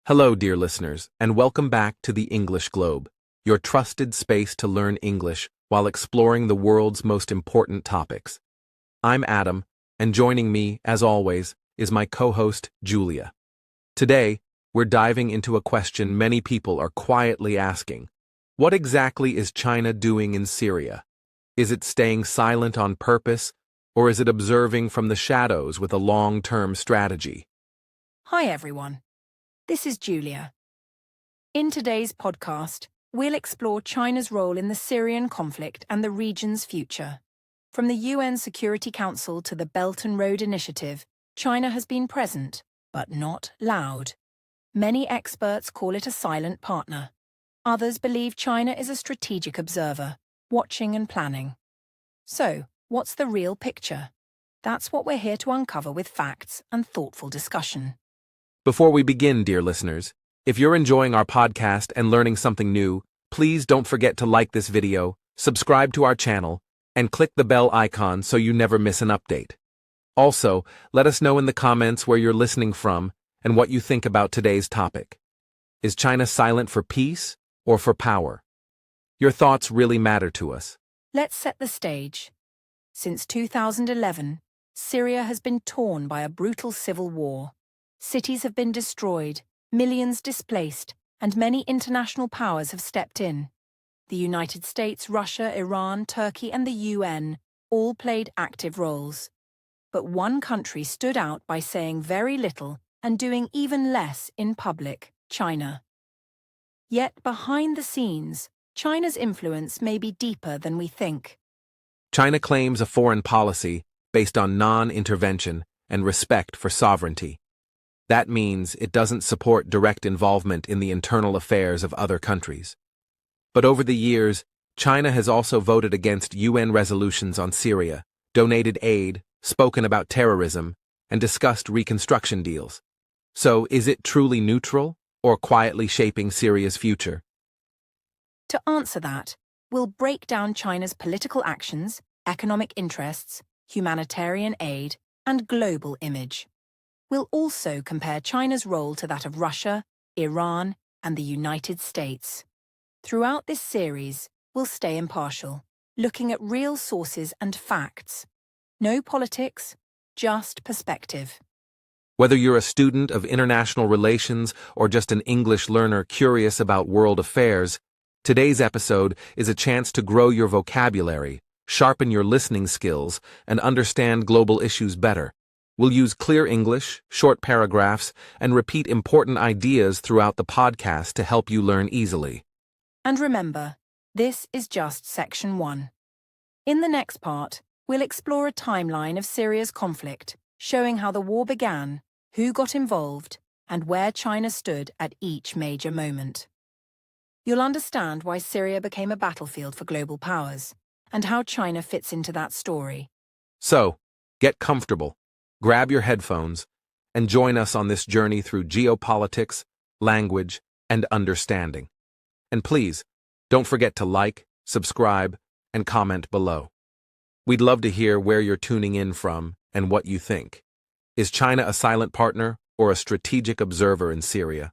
Hello, dear listeners, and welcome back to the English Globe, your trusted space to learn English while exploring the world's most important topics. I'm Adam, and joining me, as always, is my co-host, Julia. Today, we're diving into a question many people are quietly asking. What exactly is China doing in Syria? Is it staying silent on purpose, or is it observing from the shadows with a long-term strategy? Hi everyone, this is Julia. In today's podcast, we'll explore China's role in the Syrian conflict and the region's future. From the UN Security Council to the Belt and Road Initiative, China has been present, but not loud. Many experts call it a silent partner. Others believe China is a strategic observer, watching and planning. So, what's the real picture? That's what we're here to uncover with facts and thoughtful discussion. Before we begin, dear listeners, if you're enjoying our podcast and learning something new, please don't forget to like this video, subscribe to our channel, and click the bell icon so you never miss an update. Also, let us know in the comments where you're listening from and what you think about today's topic. Is China silent for peace or for power? Your thoughts really matter to us. Let's set the stage. Since 2011, Syria has been torn by a brutal civil war. Cities have been destroyed, millions displaced, and many international powers have stepped in. The United States, Russia, Iran, Turkey, and the UN all played active roles. But one country stood out by saying very little and doing even less in public: China. Yet behind the scenes, China's influence may be deeper than we think. China claims a foreign policy based on non-intervention and respect for sovereignty. That means it doesn't support direct involvement in the internal affairs of other countries. But over the years, China has also voted against UN resolutions on Syria, donated aid, spoken about terrorism, and discussed reconstruction deals. So, is it truly neutral, or quietly shaping Syria's future? To answer that, we'll break down China's political actions, economic interests, humanitarian aid, and global image. We'll also compare China's role to that of Russia, Iran, and the United States. Throughout this series, we'll stay impartial, looking at real sources and facts. No politics, just perspective. Whether you're a student of international relations or just an English learner curious about world affairs, today's episode is a chance to grow your vocabulary, sharpen your listening skills, and understand global issues better. We'll use clear English, short paragraphs, and repeat important ideas throughout the podcast to help you learn easily. And remember, this is just Section 1. In the next part, we'll explore a timeline of Syria's conflict, showing how the war began, who got involved, and where China stood at each major moment. You'll understand why Syria became a battlefield for global powers, and how China fits into that story. So, get comfortable. Grab your headphones, and join us on this journey through geopolitics, language, and understanding. And please, don't forget to like, subscribe, and comment below. We'd love to hear where you're tuning in from and what you think. Is China a silent partner or a strategic observer in Syria?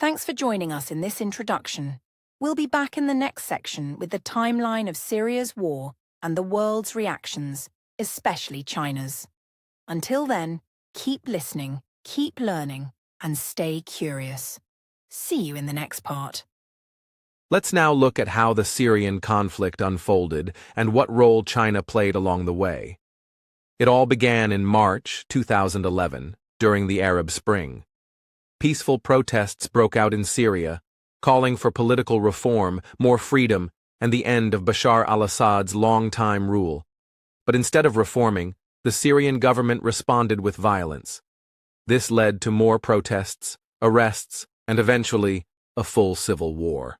Thanks for joining us in this introduction. We'll be back in the next section with the timeline of Syria's war and the world's reactions, especially China's. Until then, keep listening, keep learning, and stay curious. See you in the next part. Let's now look at how the Syrian conflict unfolded and what role China played along the way. It all began in March 2011, during the Arab Spring. Peaceful protests broke out in Syria, calling for political reform, more freedom, and the end of Bashar al-Assad's long-time rule. But instead of reforming, the Syrian government responded with violence. This led to more protests, arrests, and eventually, a full civil war.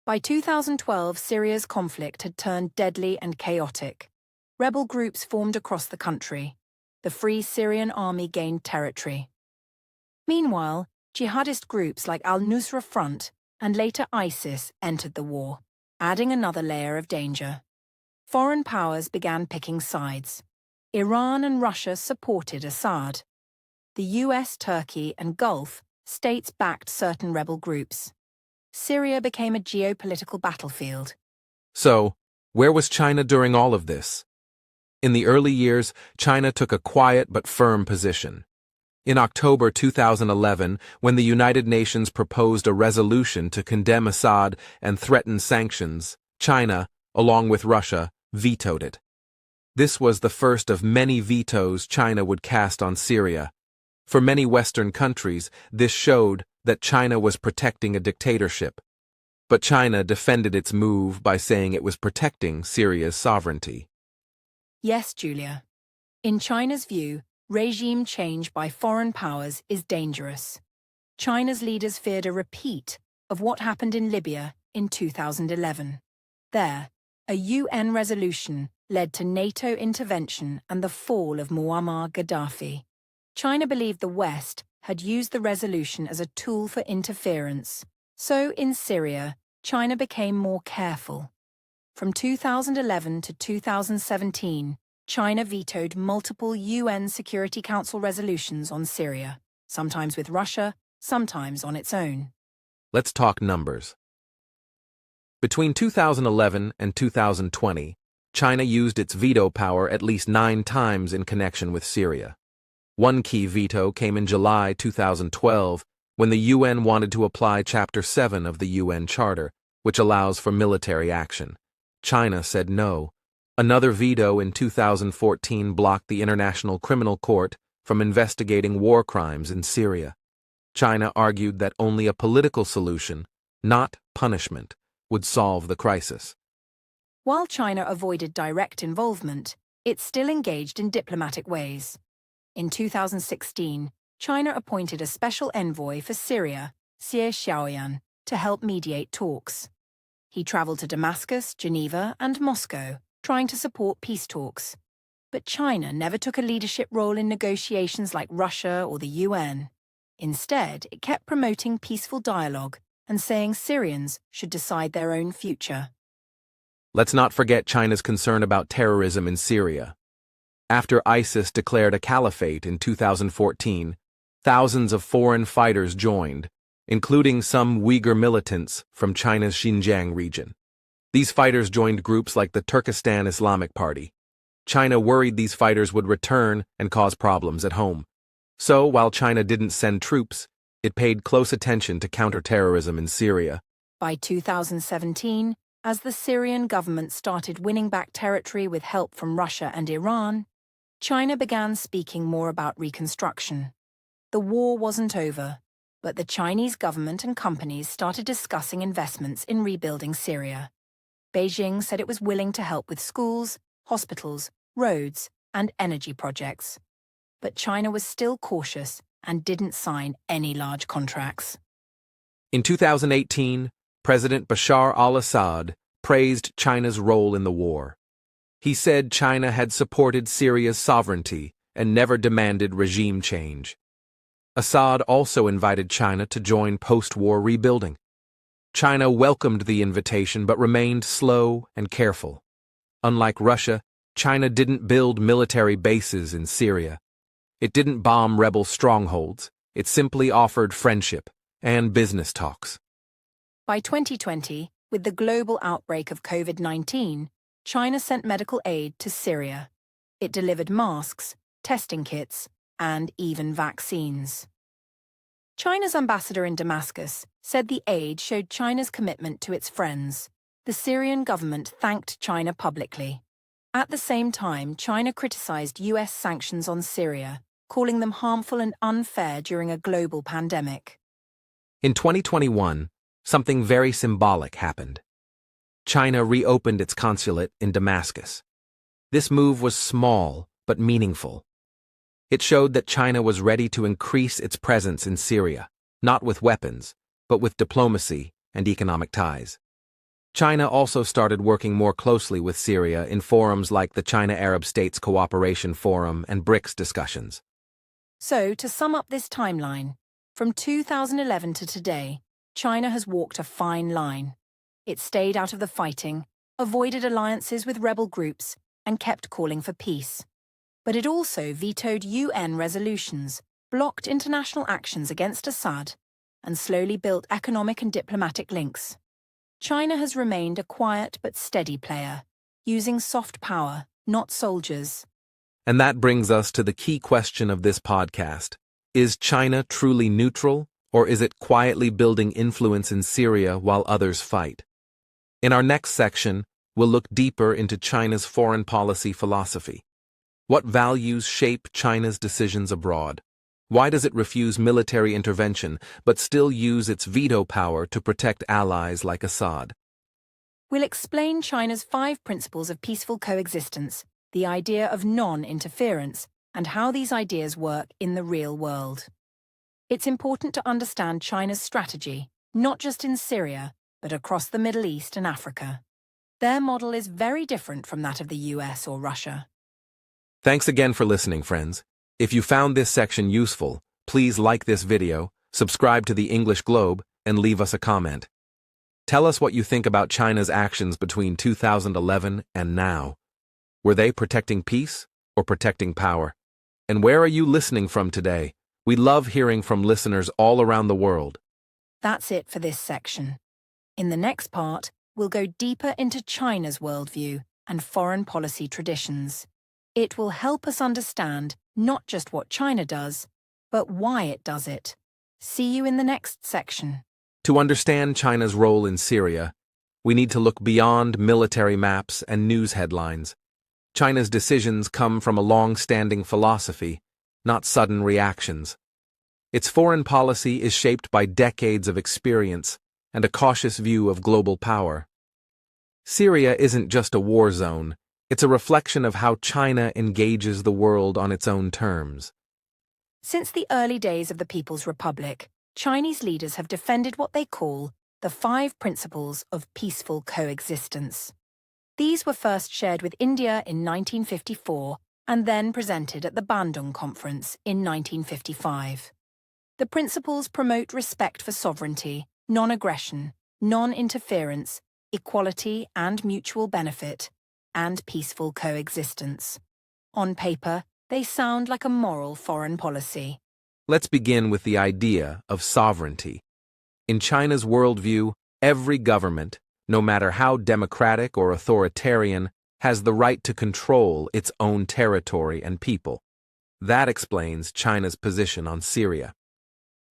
By 2012, Syria's conflict had turned deadly and chaotic. Rebel groups formed across the country. The Free Syrian Army gained territory. Meanwhile, jihadist groups like al-Nusra Front and later ISIS entered the war, adding another layer of danger. Foreign powers began picking sides. Iran and Russia supported Assad. The US, Turkey, and Gulf states backed certain rebel groups. Syria became a geopolitical battlefield. So, where was China during all of this? In the early years, China took a quiet but firm position. In October 2011, when the United Nations proposed a resolution to condemn Assad and threaten sanctions, China, along with Russia, vetoed it. This was the first of many vetoes China would cast on Syria. For many Western countries, this showed that China was protecting a dictatorship. But China defended its move by saying it was protecting Syria's sovereignty. Yes, Julia. In China's view, regime change by foreign powers is dangerous. China's leaders feared a repeat of what happened in Libya in 2011. There, a UN resolution led to NATO intervention and the fall of Muammar Gaddafi. China believed the West had used the resolution as a tool for interference. So, in Syria, China became more careful. From 2011 to 2017, China vetoed multiple UN Security Council resolutions on Syria, sometimes with Russia, sometimes on its own. Let's talk numbers. Between 2011 and 2020, China used its veto power at least 9 times in connection with Syria. One key veto came in July 2012, when the UN wanted to apply Chapter 7 of the UN Charter, which allows for military action. China said no. Another veto in 2014 blocked the International Criminal Court from investigating war crimes in Syria. China argued that only a political solution, not punishment, would solve the crisis. While China avoided direct involvement, it still engaged in diplomatic ways. In 2016, China appointed a special envoy for Syria, Syrian, to help mediate talks. He traveled to Damascus, Geneva, and Moscow, trying to support peace talks. But China never took a leadership role in negotiations like Russia or the UN. Instead, it kept promoting peaceful dialogue and saying Syrians should decide their own future. Let's not forget China's concern about terrorism in Syria. After ISIS declared a caliphate in 2014, thousands of foreign fighters joined, including some Uyghur militants from China's Xinjiang region. These fighters joined groups like the Turkestan Islamic Party. China worried these fighters would return and cause problems at home. So, while China didn't send troops, it paid close attention to counterterrorism in Syria. By 2017, as the Syrian government started winning back territory with help from Russia and Iran, China began speaking more about reconstruction. The war wasn't over, but the Chinese government and companies started discussing investments in rebuilding Syria. Beijing said it was willing to help with schools, hospitals, roads, and energy projects. But China was still cautious and didn't sign any large contracts. In 2018, President Bashar al-Assad praised China's role in the war. He said China had supported Syria's sovereignty and never demanded regime change. Assad also invited China to join post-war rebuilding. China welcomed the invitation but remained slow and careful. Unlike Russia, China didn't build military bases in Syria. It didn't bomb rebel strongholds. It simply offered friendship and business talks. By 2020, with the global outbreak of COVID-19, China sent medical aid to Syria. It delivered masks, testing kits, and even vaccines. China's ambassador in Damascus said the aid showed China's commitment to its friends. The Syrian government thanked China publicly. At the same time, China criticized US sanctions on Syria, calling them harmful and unfair during a global pandemic. In 2021, something very symbolic happened. China reopened its consulate in Damascus. This move was small but meaningful. It showed that China was ready to increase its presence in Syria, not with weapons, but with diplomacy and economic ties. China also started working more closely with Syria in forums like the China-Arab States Cooperation Forum and BRICS discussions. So, to sum up this timeline, from 2011 to today, China has walked a fine line. It stayed out of the fighting, avoided alliances with rebel groups, and kept calling for peace. But it also vetoed UN resolutions, blocked international actions against Assad, and slowly built economic and diplomatic links. China has remained a quiet but steady player, using soft power, not soldiers. And that brings us to the key question of this podcast. Is China truly neutral, or is it quietly building influence in Syria while others fight? In our next section, we'll look deeper into China's foreign policy philosophy. What values shape China's decisions abroad? Why does it refuse military intervention but still use its veto power to protect allies like Assad? We'll explain China's 5 principles of peaceful coexistence, the idea of non-interference, and how these ideas work in the real world. It's important to understand China's strategy, not just in Syria, but across the Middle East and Africa. Their model is very different from that of the US or Russia. Thanks again for listening, friends. If you found this section useful, please like this video, subscribe to the English Globe, and leave us a comment. Tell us what you think about China's actions between 2011 and now. Were they protecting peace or protecting power? And where are you listening from today? We love hearing from listeners all around the world. That's it for this section. In the next part, we'll go deeper into China's worldview and foreign policy traditions. It will help us understand not just what China does, but why it does it. See you in the next section. To understand China's role in Syria, we need to look beyond military maps and news headlines. China's decisions come from a long-standing philosophy, not sudden reactions. Its foreign policy is shaped by decades of experience and a cautious view of global power. Syria isn't just a war zone. It's a reflection of how China engages the world on its own terms. Since the early days of the People's Republic, Chinese leaders have defended what they call the 5 principles of peaceful coexistence. These were first shared with India in 1954 and then presented at the Bandung Conference in 1955. The principles promote respect for sovereignty, non-aggression, non-interference, equality and mutual benefit, and peaceful coexistence. On paper, they sound like a moral foreign policy. Let's begin with the idea of sovereignty. In China's worldview, every government, no matter how democratic or authoritarian, has the right to control its own territory and people. That explains China's position on Syria.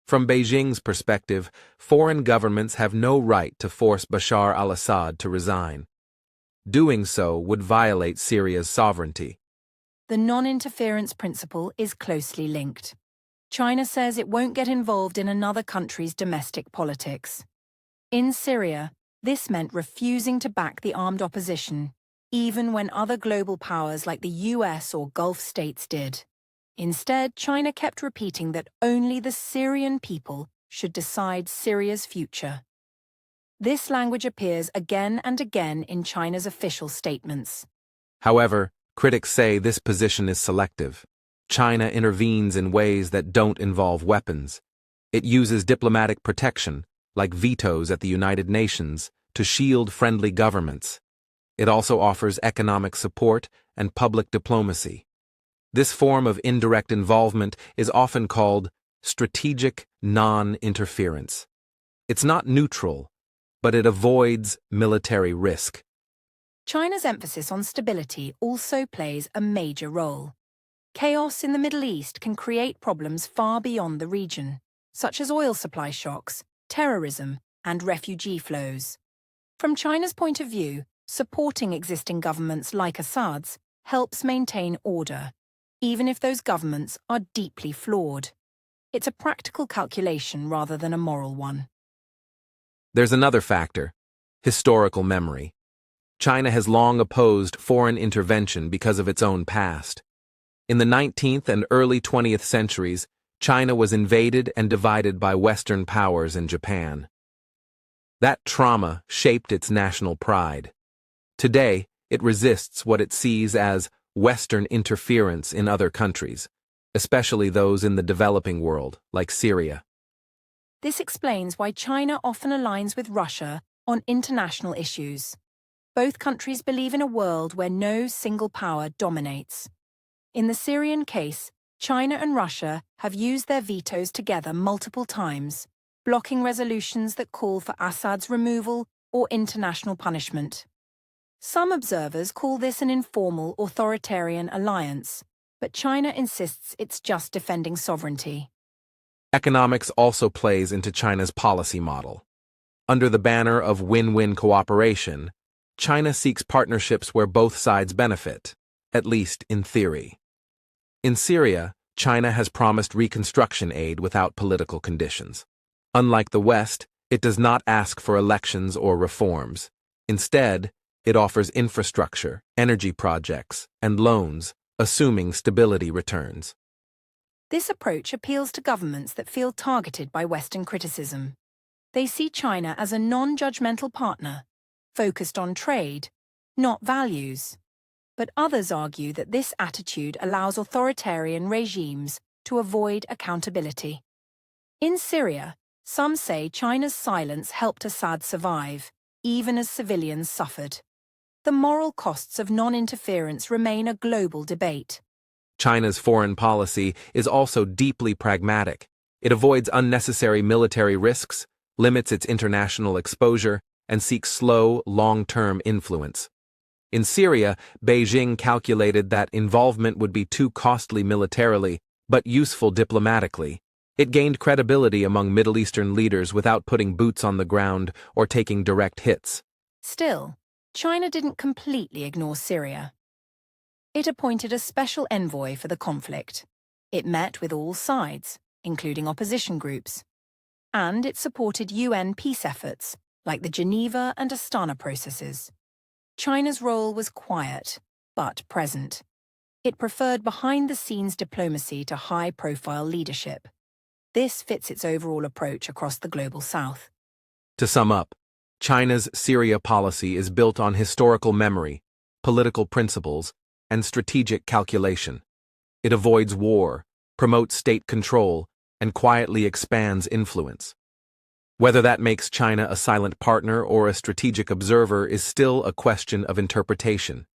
From Beijing's perspective, foreign governments have no right to force Bashar al-Assad to resign. Doing so would violate Syria's sovereignty. The non-interference principle is closely linked. China says it won't get involved in another country's domestic politics. In Syria, this meant refusing to back the armed opposition, even when other global powers like the US or Gulf states did. Instead, China kept repeating that only the Syrian people should decide Syria's future. This language appears again and again in China's official statements. However, critics say this position is selective. China intervenes in ways that don't involve weapons. It uses diplomatic protection, like vetoes at the United Nations, to shield friendly governments. It also offers economic support and public diplomacy. This form of indirect involvement is often called strategic non-interference. It's not neutral, but it avoids military risk. China's emphasis on stability also plays a major role. Chaos in the Middle East can create problems far beyond the region, such as oil supply shocks, terrorism, and refugee flows. From China's point of view, supporting existing governments like Assad's helps maintain order, even if those governments are deeply flawed. It's a practical calculation rather than a moral one. There's another factor: historical memory. China has long opposed foreign intervention because of its own past. In the 19th and early 20th centuries, China was invaded and divided by Western powers and Japan. That trauma shaped its national pride. Today, it resists what it sees as Western interference in other countries, especially those in the developing world, like Syria. This explains why China often aligns with Russia on international issues. Both countries believe in a world where no single power dominates. In the Syrian case, China and Russia have used their vetoes together multiple times, blocking resolutions that call for Assad's removal or international punishment. Some observers call this an informal authoritarian alliance, but China insists it's just defending sovereignty. Economics also plays into China's policy model. Under the banner of win-win cooperation, China seeks partnerships where both sides benefit, at least in theory. In Syria, China has promised reconstruction aid without political conditions. Unlike the West, it does not ask for elections or reforms. Instead, it offers infrastructure, energy projects, and loans, assuming stability returns. This approach appeals to governments that feel targeted by Western criticism. They see China as a non-judgmental partner, focused on trade, not values. But others argue that this attitude allows authoritarian regimes to avoid accountability. In Syria, some say China's silence helped Assad survive, even as civilians suffered. The moral costs of non-interference remain a global debate. China's foreign policy is also deeply pragmatic. It avoids unnecessary military risks, limits its international exposure, and seeks slow, long-term influence. In Syria, Beijing calculated that involvement would be too costly militarily, but useful diplomatically. It gained credibility among Middle Eastern leaders without putting boots on the ground or taking direct hits. Still, China didn't completely ignore Syria. It appointed a special envoy for the conflict. It met with all sides, including opposition groups. And it supported UN peace efforts, like the Geneva and Astana processes. China's role was quiet, but present. It preferred behind-the-scenes diplomacy to high-profile leadership. This fits its overall approach across the global south. To sum up, China's Syria policy is built on historical memory, political principles, and strategic calculation. It avoids war, promotes state control, and quietly expands influence. Whether that makes China a silent partner or a strategic observer is still a question of interpretation.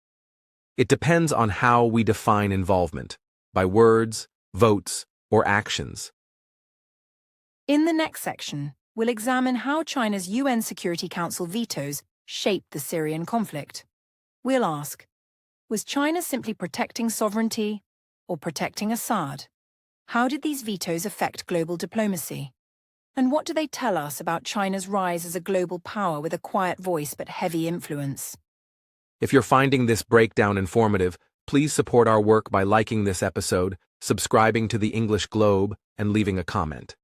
It depends on how we define involvement, by words, votes, or actions. In the next section, we'll examine how China's UN Security Council vetoes shaped the Syrian conflict. We'll ask, was China simply protecting sovereignty or protecting Assad? How did these vetoes affect global diplomacy? And what do they tell us about China's rise as a global power with a quiet voice but heavy influence? If you're finding this breakdown informative, please support our work by liking this episode, subscribing to the English Globe, and leaving a comment.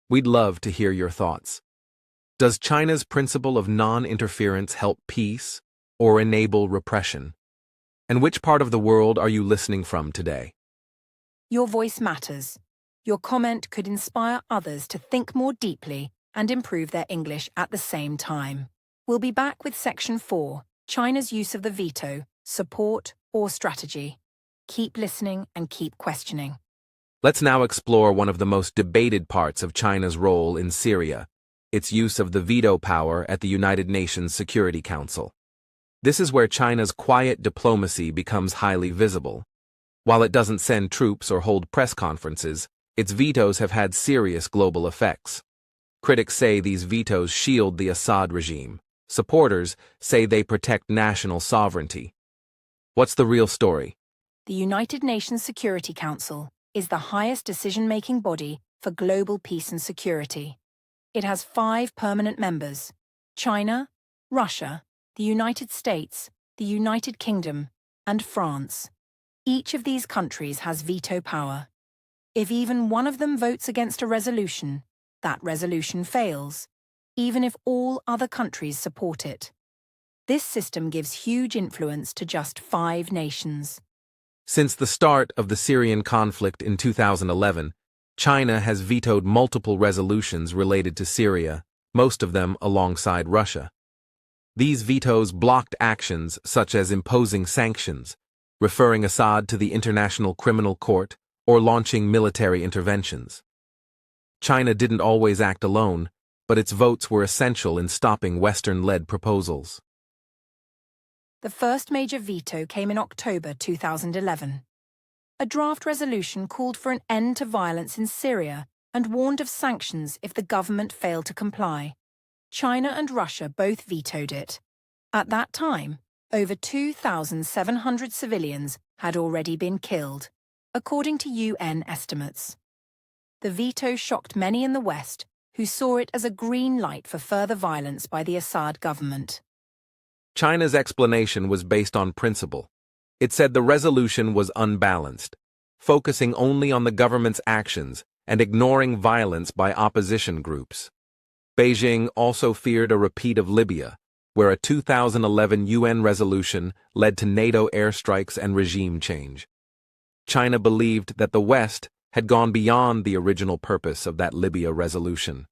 We'd love to hear your thoughts. Does China's principle of non-interference help peace or enable repression? And which part of the world are you listening from today? Your voice matters. Your comment could inspire others to think more deeply and improve their English at the same time. We'll be back with Section 4, China's use of the veto, support or strategy. Keep listening and keep questioning. Let's now explore one of the most debated parts of China's role in Syria, its use of the veto power at the United Nations Security Council. This is where China's quiet diplomacy becomes highly visible. While it doesn't send troops or hold press conferences, its vetoes have had serious global effects. Critics say these vetoes shield the Assad regime. Supporters say they protect national sovereignty. What's the real story? The United Nations Security Council is the highest decision-making body for global peace and security. It has 5 permanent members: China, Russia, the United States, the United Kingdom, and France. Each of these countries has veto power. If even one of them votes against a resolution, that resolution fails, even if all other countries support it. This system gives huge influence to just 5 nations. Since the start of the Syrian conflict in 2011, China has vetoed multiple resolutions related to Syria, most of them alongside Russia. These vetoes blocked actions such as imposing sanctions, referring Assad to the International Criminal Court, or launching military interventions. China didn't always act alone, but its votes were essential in stopping Western-led proposals. The first major veto came in October 2011. A draft resolution called for an end to violence in Syria and warned of sanctions if the government failed to comply. China and Russia both vetoed it. At that time, over 2,700 civilians had already been killed, according to UN estimates. The veto shocked many in the West, who saw it as a green light for further violence by the Assad government. China's explanation was based on principle. It said the resolution was unbalanced, focusing only on the government's actions and ignoring violence by opposition groups. Beijing also feared a repeat of Libya, where a 2011 UN resolution led to NATO airstrikes and regime change. China believed that the West had gone beyond the original purpose of that Libya resolution.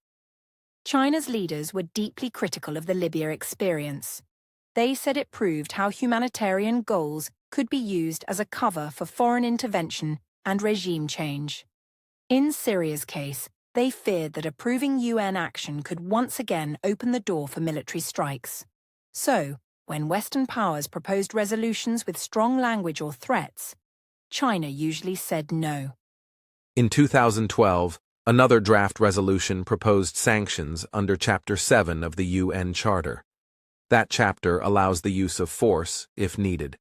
China's leaders were deeply critical of the Libya experience. They said it proved how humanitarian goals could be used as a cover for foreign intervention and regime change. In Syria's case, they feared that approving UN action could once again open the door for military strikes. So, when Western powers proposed resolutions with strong language or threats, China usually said no. In 2012, another draft resolution proposed sanctions under Chapter 7 of the UN Charter. That chapter allows the use of force if needed.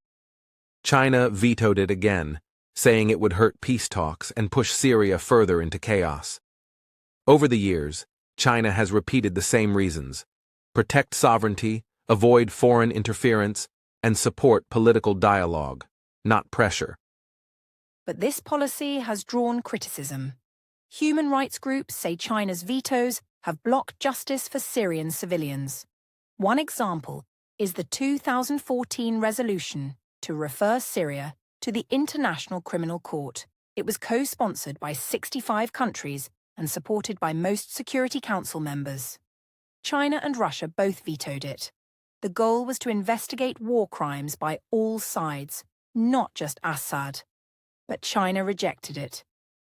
China vetoed it again, saying it would hurt peace talks and push Syria further into chaos. Over the years, China has repeated the same reasons: protect sovereignty, avoid foreign interference, and support political dialogue, not pressure. But this policy has drawn criticism. Human rights groups say China's vetoes have blocked justice for Syrian civilians. One example is the 2014 resolution to refer Syria to the International Criminal Court. It was co-sponsored by 65 countries and supported by most Security Council members. China and Russia both vetoed it. The goal was to investigate war crimes by all sides, not just Assad. But China rejected it.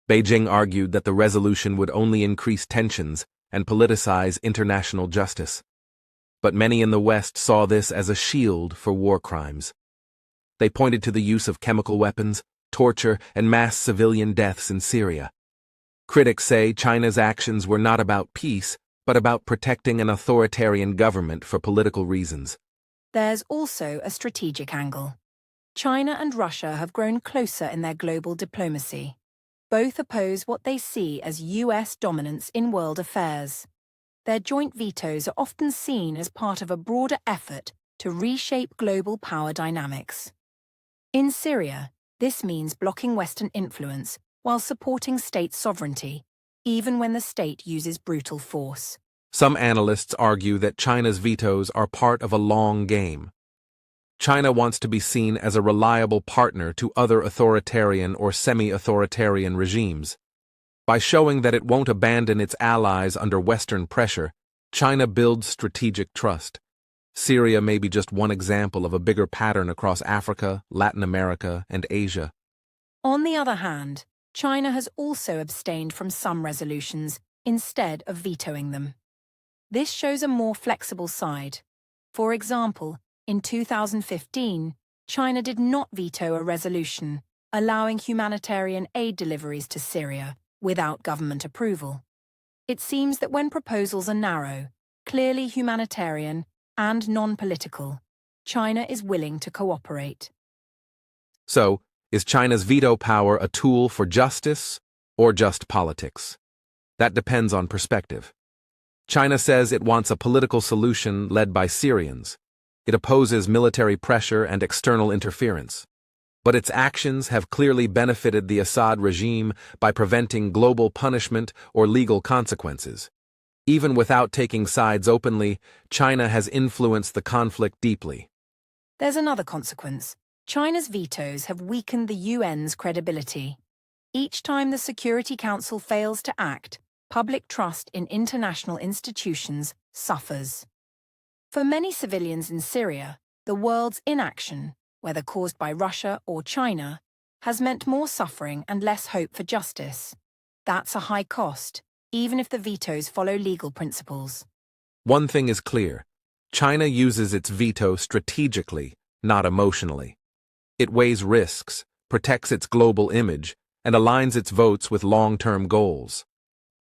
Beijing argued that the resolution would only increase tensions and politicize international justice. But many in the West saw this as a shield for war crimes. They pointed to the use of chemical weapons, torture, and mass civilian deaths in Syria. Critics say China's actions were not about peace, but about protecting an authoritarian government for political reasons. There's also a strategic angle. China and Russia have grown closer in their global diplomacy. Both oppose what they see as US dominance in world affairs. Their joint vetoes are often seen as part of a broader effort to reshape global power dynamics. In Syria, this means blocking Western influence while supporting state sovereignty, even when the state uses brutal force. Some analysts argue that China's vetoes are part of a long game. China wants to be seen as a reliable partner to other authoritarian or semi-authoritarian regimes. By showing that it won't abandon its allies under Western pressure, China builds strategic trust. Syria may be just one example of a bigger pattern across Africa, Latin America, and Asia. On the other hand, China has also abstained from some resolutions instead of vetoing them. This shows a more flexible side. For example, in 2015, China did not veto a resolution allowing humanitarian aid deliveries to Syria without government approval. It seems that when proposals are narrow, clearly humanitarian, and non-political, China is willing to cooperate. So, is China's veto power a tool for justice or just politics? That depends on perspective. China says it wants a political solution led by Syrians. It opposes military pressure and external interference. But its actions have clearly benefited the Assad regime by preventing global punishment or legal consequences. Even without taking sides openly, China has influenced the conflict deeply. There's another consequence. China's vetoes have weakened the UN's credibility. Each time the Security Council fails to act, public trust in international institutions suffers. For many civilians in Syria, the world's inaction, whether caused by Russia or China, has meant more suffering and less hope for justice. That's a high cost, even if the vetoes follow legal principles. One thing is clear: China uses its veto strategically, not emotionally. It weighs risks, protects its global image, and aligns its votes with long-term goals.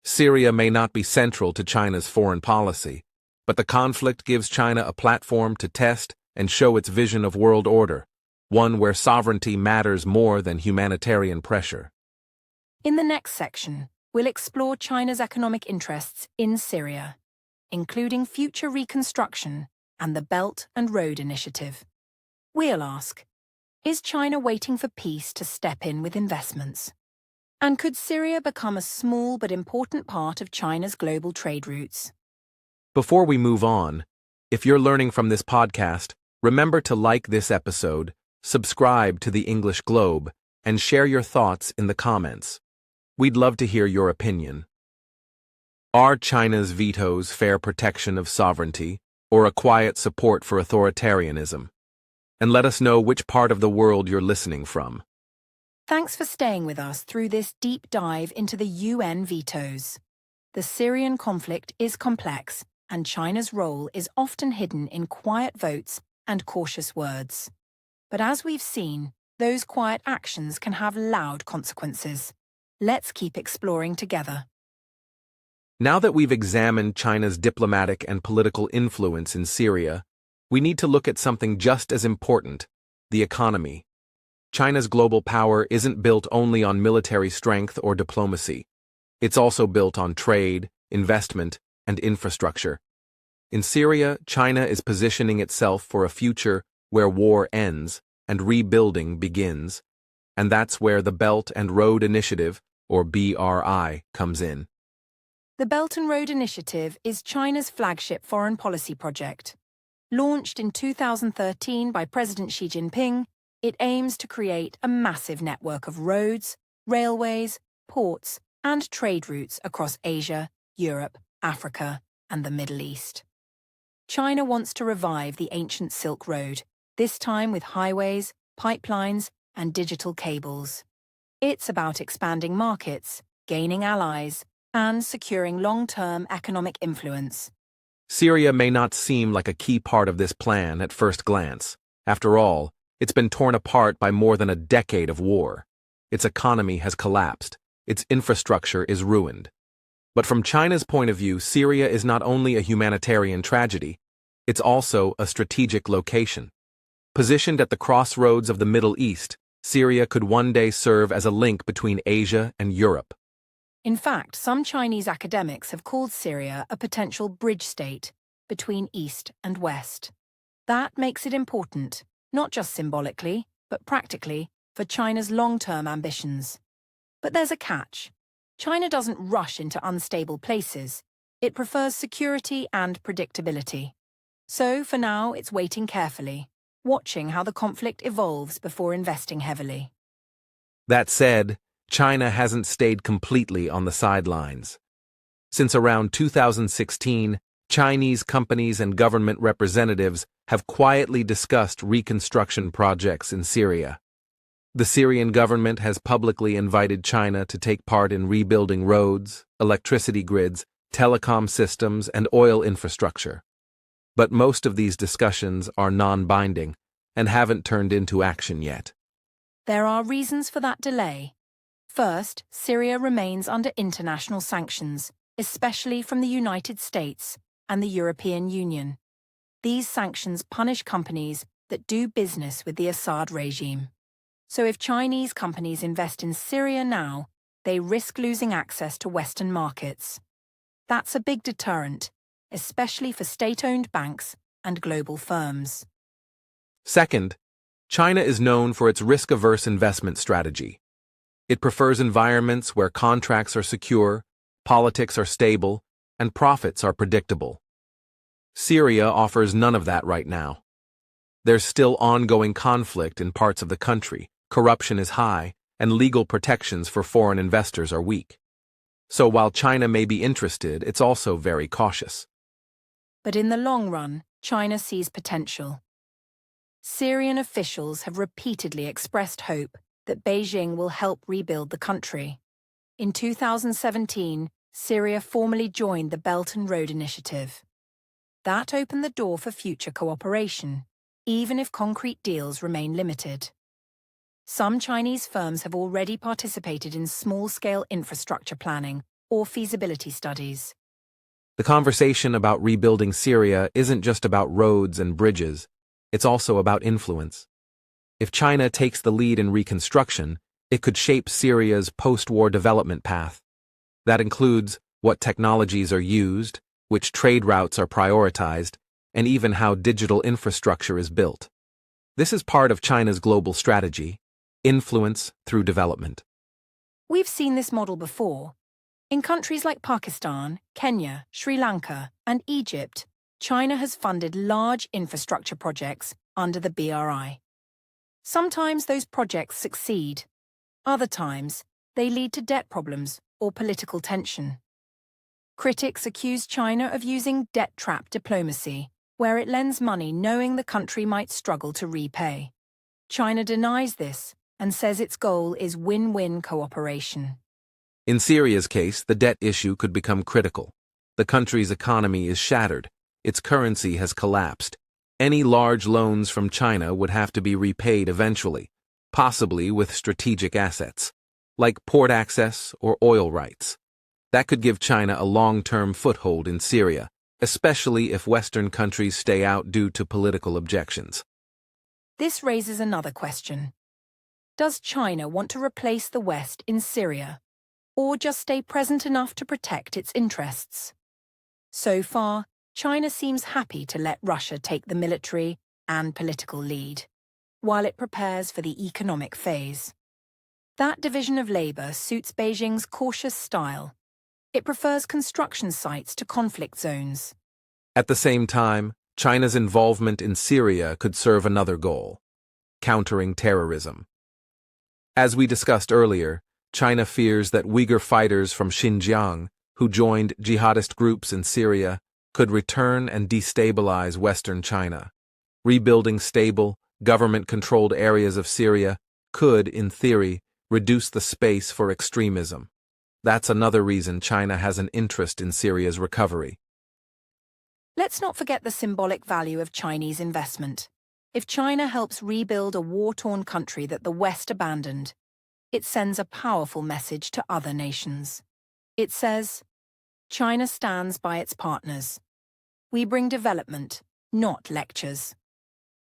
Syria may not be central to China's foreign policy, but the conflict gives China a platform to test and show its vision of world order, one where sovereignty matters more than humanitarian pressure. In the next section, we'll explore China's economic interests in Syria, including future reconstruction and the Belt and Road Initiative. We'll ask, is China waiting for peace to step in with investments? And could Syria become a small but important part of China's global trade routes? Before we move on, if you're learning from this podcast, remember to like this episode, subscribe to the English Globe, and share your thoughts in the comments. We'd love to hear your opinion. Are China's vetoes fair protection of sovereignty, or a quiet support for authoritarianism? And let us know which part of the world you're listening from. Thanks for staying with us through this deep dive into the UN vetoes. The Syrian conflict is complex, and China's role is often hidden in quiet votes and cautious words. But as we've seen, those quiet actions can have loud consequences. Let's keep exploring together. Now that we've examined China's diplomatic and political influence in Syria, we need to look at something just as important: the economy. China's global power isn't built only on military strength or diplomacy. It's also built on trade, investment, and infrastructure. In Syria, China is positioning itself for a future where war ends and rebuilding begins. And that's where the Belt and Road Initiative, or BRI, comes in. The Belt and Road Initiative is China's flagship foreign policy project. Launched in 2013 by President Xi Jinping, it aims to create a massive network of roads, railways, ports, and trade routes across Asia, Europe, Africa, and the Middle East. China wants to revive the ancient Silk Road, this time with highways, pipelines, and digital cables. It's about expanding markets, gaining allies, and securing long-term economic influence. Syria may not seem like a key part of this plan at first glance. After all, it's been torn apart by more than a decade of war. Its economy has collapsed. Its infrastructure is ruined. But from China's point of view, Syria is not only a humanitarian tragedy, it's also a strategic location. Positioned at the crossroads of the Middle East, Syria could one day serve as a link between Asia and Europe. In fact, some Chinese academics have called Syria a potential bridge state between East and West. That makes it important, not just symbolically, but practically, for China's long-term ambitions. But there's a catch. China doesn't rush into unstable places. It prefers security and predictability. So, for now, it's waiting carefully, watching how the conflict evolves before investing heavily. That said, China hasn't stayed completely on the sidelines. Since around 2016, Chinese companies and government representatives have quietly discussed reconstruction projects in Syria. The Syrian government has publicly invited China to take part in rebuilding roads, electricity grids, telecom systems, and oil infrastructure. But most of these discussions are non-binding and haven't turned into action yet. There are reasons for that delay. First, Syria remains under international sanctions, especially from the United States and the European Union. These sanctions punish companies that do business with the Assad regime. So if Chinese companies invest in Syria now, they risk losing access to Western markets. That's a big deterrent, especially for state-owned banks and global firms. Second, China is known for its risk-averse investment strategy. It prefers environments where contracts are secure, politics are stable, and profits are predictable. Syria offers none of that right now. There's still ongoing conflict in parts of the country, corruption is high, and legal protections for foreign investors are weak. So while China may be interested, it's also very cautious. But in the long run, China sees potential. Syrian officials have repeatedly expressed hope that Beijing will help rebuild the country. In 2017, Syria formally joined the Belt and Road Initiative. That opened the door for future cooperation, even if concrete deals remain limited. Some Chinese firms have already participated in small-scale infrastructure planning or feasibility studies. The conversation about rebuilding Syria isn't just about roads and bridges, it's also about influence. If China takes the lead in reconstruction, it could shape Syria's post-war development path. That includes what technologies are used, which trade routes are prioritized, and even how digital infrastructure is built. This is part of China's global strategy: influence through development. We've seen this model before. In countries like Pakistan, Kenya, Sri Lanka, and Egypt, China has funded large infrastructure projects under the BRI. Sometimes those projects succeed. Other times, they lead to debt problems or political tension. Critics accuse China of using debt trap diplomacy, where it lends money knowing the country might struggle to repay. China denies this and says its goal is win-win cooperation. In Syria's case, the debt issue could become critical. The country's economy is shattered. Its currency has collapsed. Any large loans from China would have to be repaid eventually, possibly with strategic assets, like port access or oil rights. That could give China a long-term foothold in Syria, especially if Western countries stay out due to political objections. This raises another question. Does China want to replace the West in Syria, or just stay present enough to protect its interests? So far, China seems happy to let Russia take the military and political lead, while it prepares for the economic phase. That division of labor suits Beijing's cautious style. It prefers construction sites to conflict zones. At the same time, China's involvement in Syria could serve another goal: countering terrorism. As we discussed earlier, China fears that Uyghur fighters from Xinjiang, who joined jihadist groups in Syria, could return and destabilize Western China. Rebuilding stable, government-controlled areas of Syria could, in theory, reduce the space for extremism. That's another reason China has an interest in Syria's recovery. Let's not forget the symbolic value of Chinese investment. If China helps rebuild a war-torn country that the West abandoned, it sends a powerful message to other nations. It says, China stands by its partners. We bring development, not lectures.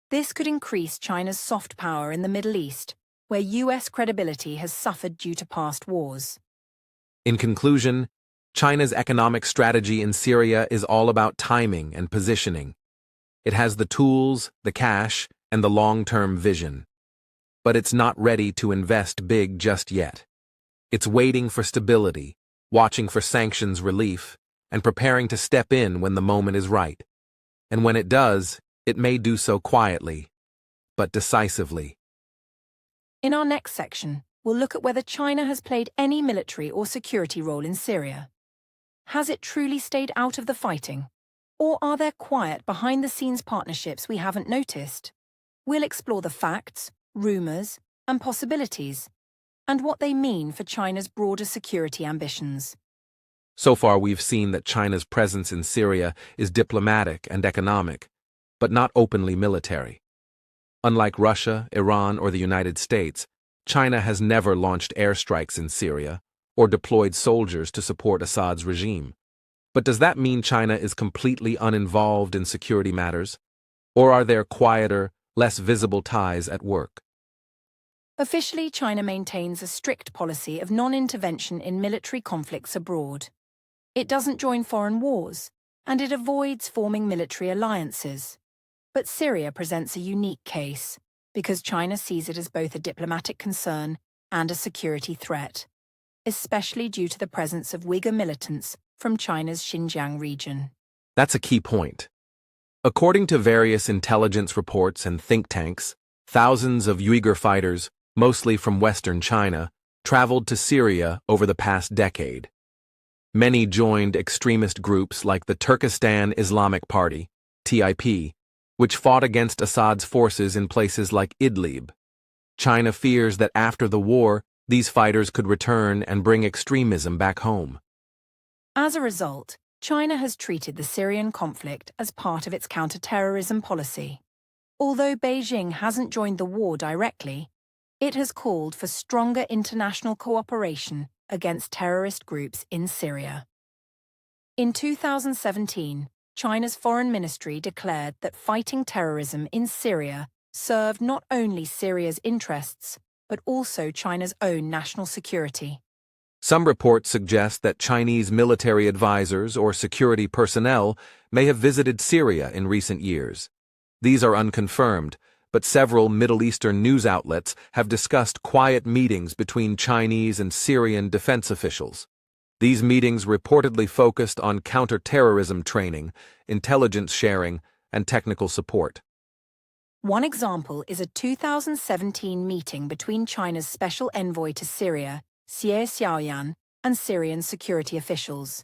This could increase China's soft power in the Middle East, where US credibility has suffered due to past wars. In conclusion, China's economic strategy in Syria is all about timing and positioning. It has the tools, the cash, and the long-term vision. But it's not ready to invest big just yet. It's waiting for stability, watching for sanctions relief, and preparing to step in when the moment is right. And when it does, it may do so quietly, but decisively. In our next section, we'll look at whether China has played any military or security role in Syria. Has it truly stayed out of the fighting? Or are there quiet, behind-the-scenes partnerships we haven't noticed? We'll explore the facts, rumors, and possibilities, and what they mean for China's broader security ambitions. So far, we've seen that China's presence in Syria is diplomatic and economic, but not openly military. Unlike Russia, Iran, or the United States, China has never launched airstrikes in Syria or deployed soldiers to support Assad's regime. But does that mean China is completely uninvolved in security matters? Or are there quieter, less visible ties at work? Officially, China maintains a strict policy of non-intervention in military conflicts abroad. It doesn't join foreign wars, and it avoids forming military alliances. But Syria presents a unique case, because China sees it as both a diplomatic concern and a security threat, especially due to the presence of Uyghur militants from China's Xinjiang region. That's a key point. According to various intelligence reports and think tanks, thousands of Uyghur fighters, mostly from Western China, traveled to Syria over the past decade. Many joined extremist groups like the Turkestan Islamic Party, TIP, which fought against Assad's forces in places like Idlib. China fears that after the war, these fighters could return and bring extremism back home. As a result, China has treated the Syrian conflict as part of its counterterrorism policy. Although Beijing hasn't joined the war directly, It has called for stronger international cooperation against terrorist groups in Syria. In 2017, China's foreign ministry declared that fighting terrorism in Syria served not only Syria's interests, but also China's own national security. Some reports suggest that Chinese military advisors or security personnel may have visited Syria in recent years. These are unconfirmed, but several Middle Eastern news outlets have discussed quiet meetings between Chinese and Syrian defense officials. These meetings reportedly focused on counterterrorism training, intelligence sharing, and technical support. One example is a 2017 meeting between China's special envoy to Syria, Syrian, and Syrian security officials.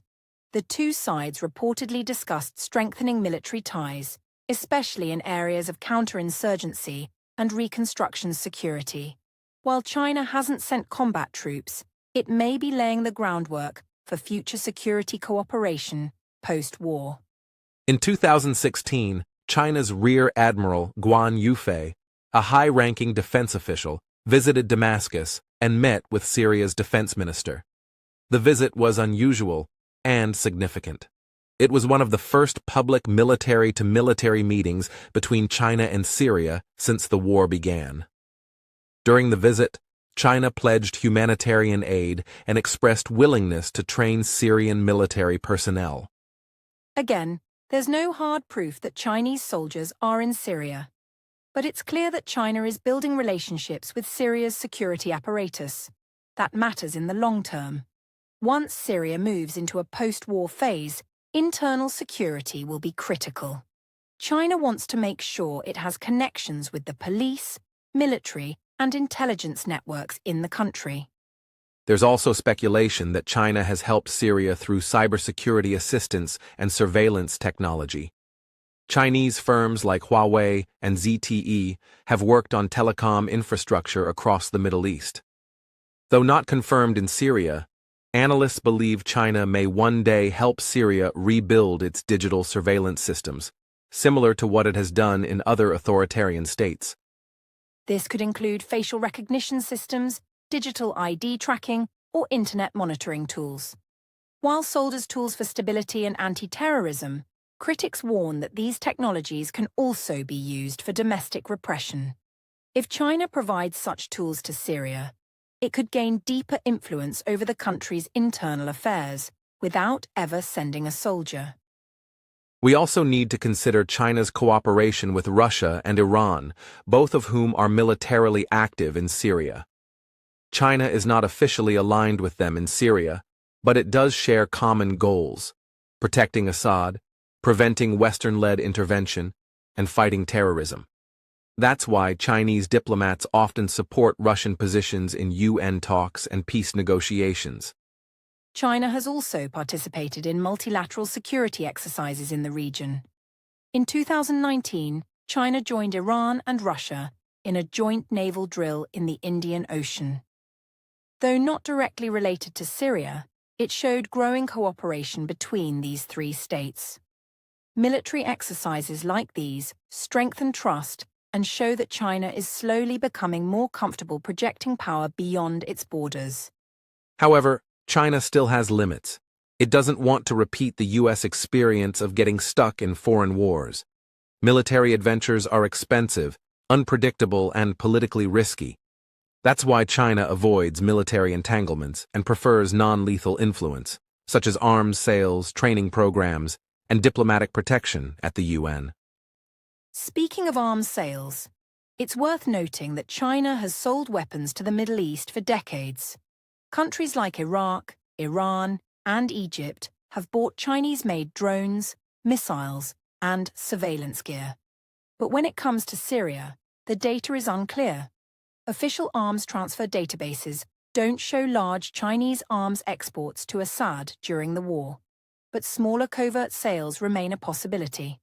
The two sides reportedly discussed strengthening military ties, especially in areas of counterinsurgency and reconstruction security. While China hasn't sent combat troops, it may be laying the groundwork for future security cooperation post-war. In 2016, China's Rear Admiral Guan Yufei, a high-ranking defense official, visited Damascus and met with Syria's defense minister. The visit was unusual and significant. It was one of the first public military-to-military meetings between China and Syria since the war began. During the visit, China pledged humanitarian aid and expressed willingness to train Syrian military personnel. Again, there's no hard proof that Chinese soldiers are in Syria. But it's clear that China is building relationships with Syria's security apparatus. That matters in the long term. Once Syria moves into a post-war phase, internal security will be critical. China wants to make sure it has connections with the police, military, and intelligence networks in the country. There's also speculation that China has helped Syria through cybersecurity assistance and surveillance technology. Chinese firms like Huawei and ZTE have worked on telecom infrastructure across the Middle East. Though not confirmed in Syria, analysts believe China may one day help Syria rebuild its digital surveillance systems, similar to what it has done in other authoritarian states. This could include facial recognition systems, digital ID tracking, or internet monitoring tools. While sold as tools for stability and anti-terrorism, critics warn that these technologies can also be used for domestic repression. If China provides such tools to Syria, it could gain deeper influence over the country's internal affairs without ever sending a soldier. We also need to consider China's cooperation with Russia and Iran, both of whom are militarily active in Syria. China is not officially aligned with them in Syria, but it does share common goals: protecting Assad, preventing Western-led intervention, and fighting terrorism. That's why Chinese diplomats often support Russian positions in UN talks and peace negotiations. China has also participated in multilateral security exercises in the region. In 2019, China joined Iran and Russia in a joint naval drill in the Indian Ocean. Though not directly related to Syria, it showed growing cooperation between these three states. Military exercises like these strengthen trust and show that China is slowly becoming more comfortable projecting power beyond its borders. However, China still has limits. It doesn't want to repeat the U.S. experience of getting stuck in foreign wars. Military adventures are expensive, unpredictable, and politically risky. That's why China avoids military entanglements and prefers non-lethal influence, such as arms sales, training programs, and diplomatic protection at the UN. Speaking of arms sales, it's worth noting that China has sold weapons to the Middle East for decades. Countries like Iraq, Iran, and Egypt have bought Chinese-made drones, missiles, and surveillance gear. But when it comes to Syria, the data is unclear. Official arms transfer databases don't show large Chinese arms exports to Assad during the war, but smaller covert sales remain a possibility.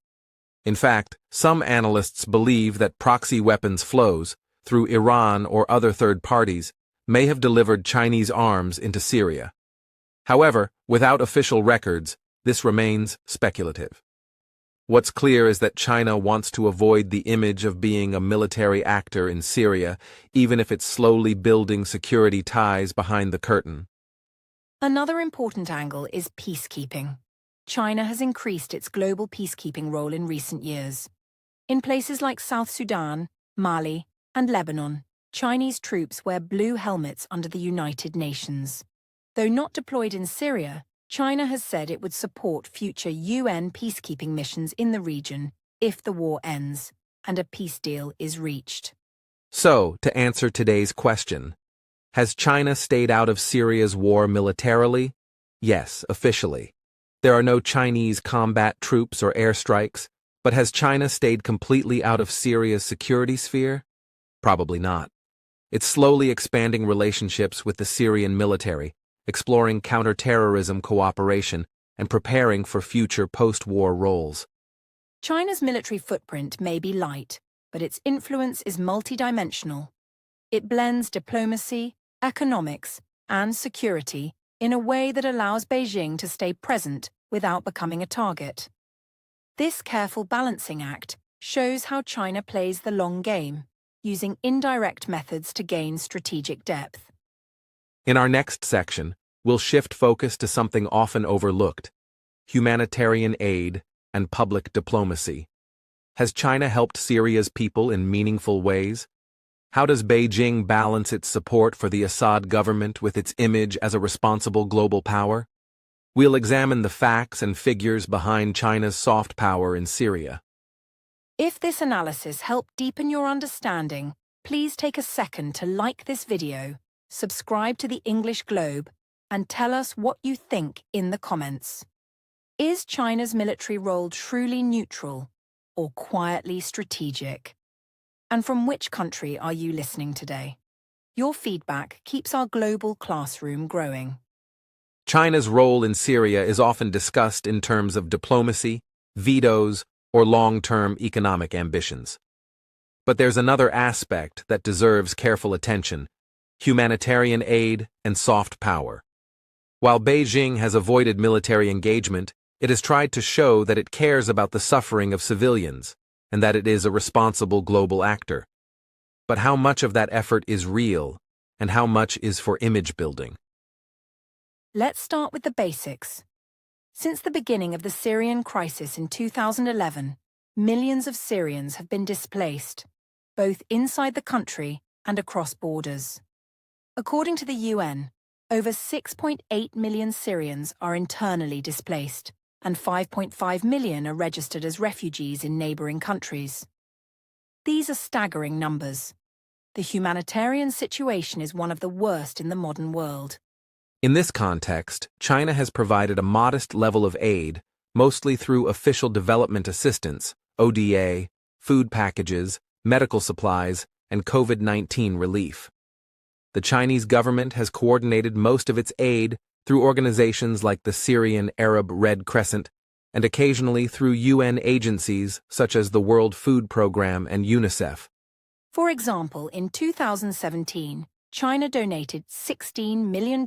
In fact, some analysts believe that proxy weapons flows, through Iran or other third parties, may have delivered Chinese arms into Syria. However, without official records, this remains speculative. What's clear is that China wants to avoid the image of being a military actor in Syria, even if it's slowly building security ties behind the curtain. Another important angle is peacekeeping. China has increased its global peacekeeping role in recent years. In places like South Sudan, Mali, and Lebanon, Chinese troops wear blue helmets under the United Nations. Though not deployed in Syria, China has said it would support future UN peacekeeping missions in the region if the war ends and a peace deal is reached. So, to answer today's question, has China stayed out of Syria's war militarily? Yes, officially. There are no Chinese combat troops or airstrikes, but has China stayed completely out of Syria's security sphere? Probably not. It's slowly expanding relationships with the Syrian military, exploring counterterrorism cooperation, and preparing for future post-war roles. China's military footprint may be light, but its influence is multidimensional. It blends diplomacy, economics, and security in a way that allows Beijing to stay present without becoming a target. This careful balancing act shows how China plays the long game, using indirect methods to gain strategic depth. In our next section, we'll shift focus to something often overlooked: humanitarian aid and public diplomacy. Has China helped Syria's people in meaningful ways? How does Beijing balance its support for the Assad government with its image as a responsible global power? We'll examine the facts and figures behind China's soft power in Syria. If this analysis helped deepen your understanding, please take a second to like this video, subscribe to the English Globe, and tell us what you think in the comments. Is China's military role truly neutral or quietly strategic? And from which country are you listening today? Your feedback keeps our global classroom growing. China's role in Syria is often discussed in terms of diplomacy, vetoes, or long-term economic ambitions. But there's another aspect that deserves careful attention: humanitarian aid and soft power. While Beijing has avoided military engagement, it has tried to show that it cares about the suffering of civilians and that it is a responsible global actor. But how much of that effort is real, and how much is for image building? Let's start with the basics. Since the beginning of the Syrian crisis in 2011, millions of Syrians have been displaced, both inside the country and across borders. According to the UN, over 6.8 million Syrians are internally displaced, and 5.5 million are registered as refugees in neighboring countries. These are staggering numbers. The humanitarian situation is one of the worst in the modern world. In this context, China has provided a modest level of aid, mostly through official development assistance, ODA, food packages, medical supplies, and COVID-19 relief. The Chinese government has coordinated most of its aid through organizations like the Syrian Arab Red Crescent, and occasionally through UN agencies such as the World Food Programme and UNICEF. For example, in 2017, China donated $16 million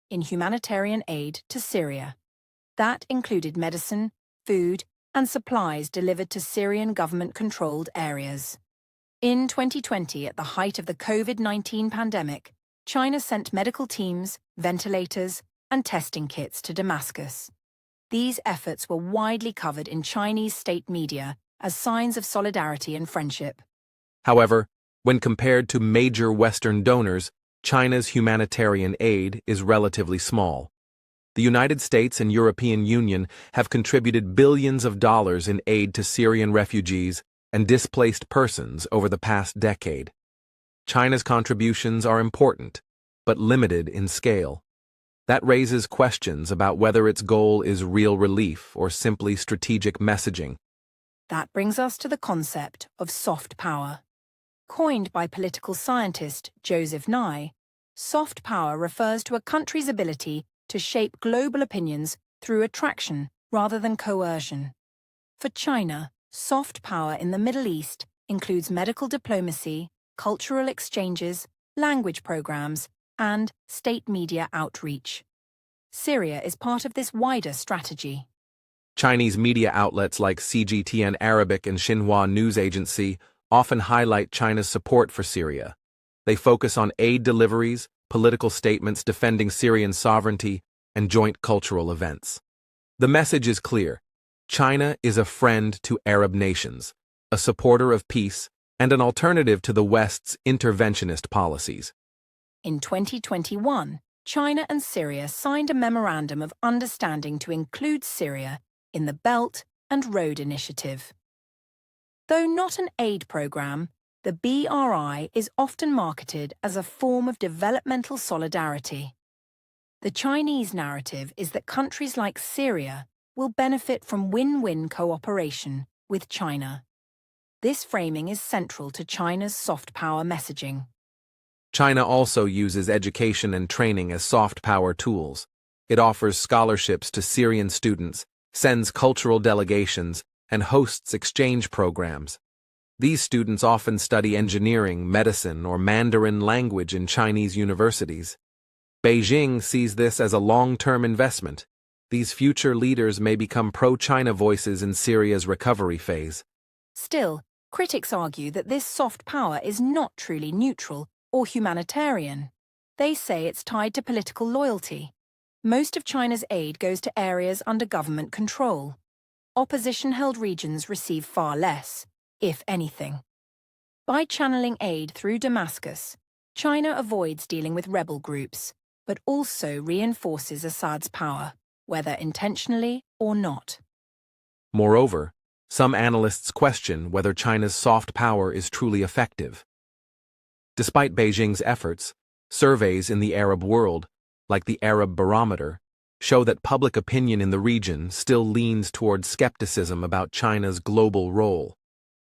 in humanitarian aid to Syria. That included medicine, food, and supplies delivered to Syrian government-controlled areas. In 2020, at the height of the COVID-19 pandemic, China sent medical teams, ventilators, and testing kits to Damascus. These efforts were widely covered in Chinese state media as signs of solidarity and friendship. However, when compared to major Western donors, China's humanitarian aid is relatively small. The United States and European Union have contributed billions of dollars in aid to Syrian refugees and displaced persons over the past decade. China's contributions are important, but limited in scale. That raises questions about whether its goal is real relief or simply strategic messaging. That brings us to the concept of soft power. Coined by political scientist Joseph Nye, soft power refers to a country's ability to shape global opinions through attraction rather than coercion. For China, soft power in the Middle East includes medical diplomacy, cultural exchanges, language programs, and state media outreach. Syria is part of this wider strategy. Chinese media outlets like CGTN Arabic and Xinhua News Agency often highlight China's support for Syria. They focus on aid deliveries, political statements defending Syrian sovereignty, and joint cultural events. The message is clear. China is a friend to Arab nations, a supporter of peace, and an alternative to the West's interventionist policies. In 2021, China and Syria signed a memorandum of understanding to include Syria in the Belt and Road Initiative. Though not an aid program, the BRI is often marketed as a form of developmental solidarity. The Chinese narrative is that countries like Syria will benefit from win-win cooperation with China. This framing is central to China's soft power messaging. China also uses education and training as soft power tools. It offers scholarships to Syrian students, sends cultural delegations, and hosts exchange programs. These students often study engineering, medicine, or Mandarin language in Chinese universities. Beijing sees this as a long-term investment. These future leaders may become pro-China voices in Syria's recovery phase. Still, critics argue that this soft power is not truly neutral or humanitarian. They say it's tied to political loyalty. Most of China's aid goes to areas under government control. Opposition-held regions receive far less, if anything. By channeling aid through Damascus, China avoids dealing with rebel groups, but also reinforces Assad's power, whether intentionally or not. Moreover, some analysts question whether China's soft power is truly effective. Despite Beijing's efforts, surveys in the Arab world, like the Arab Barometer, show that public opinion in the region still leans toward skepticism about China's global role.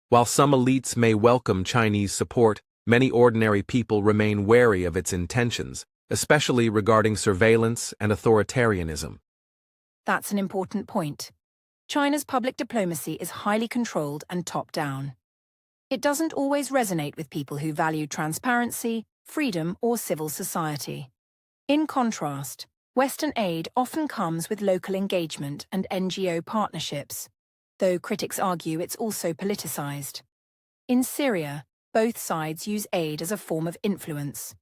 While some elites may welcome Chinese support, many ordinary people remain wary of its intentions, especially regarding surveillance and authoritarianism. That's an important point. China's public diplomacy is highly controlled and top-down. It doesn't always resonate with people who value transparency, freedom, or civil society. In contrast, Western aid often comes with local engagement and NGO partnerships, though critics argue it's also politicized. In Syria, both sides use aid as a form of influence.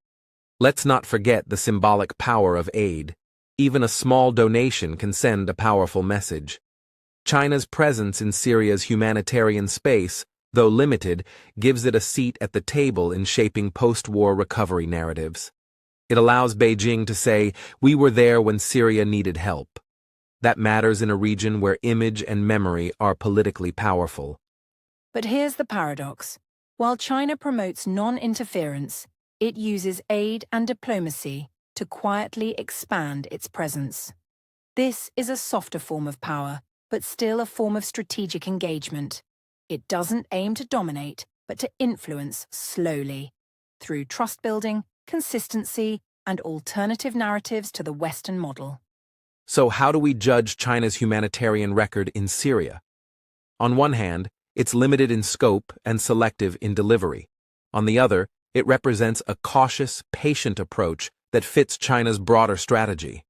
Let's not forget the symbolic power of aid. Even a small donation can send a powerful message. China's presence in Syria's humanitarian space, though limited, gives it a seat at the table in shaping post-war recovery narratives. It allows Beijing to say, "We were there when Syria needed help." That matters in a region where image and memory are politically powerful. But here's the paradox. While China promotes non-interference, it uses aid and diplomacy to quietly expand its presence. This is a softer form of power, but still a form of strategic engagement. It doesn't aim to dominate, but to influence slowly, through trust-building, consistency, and alternative narratives to the Western model. So how do we judge China's humanitarian record in Syria? On one hand, it's limited in scope and selective in delivery. On the other, it represents a cautious, patient approach that fits China's broader strategy.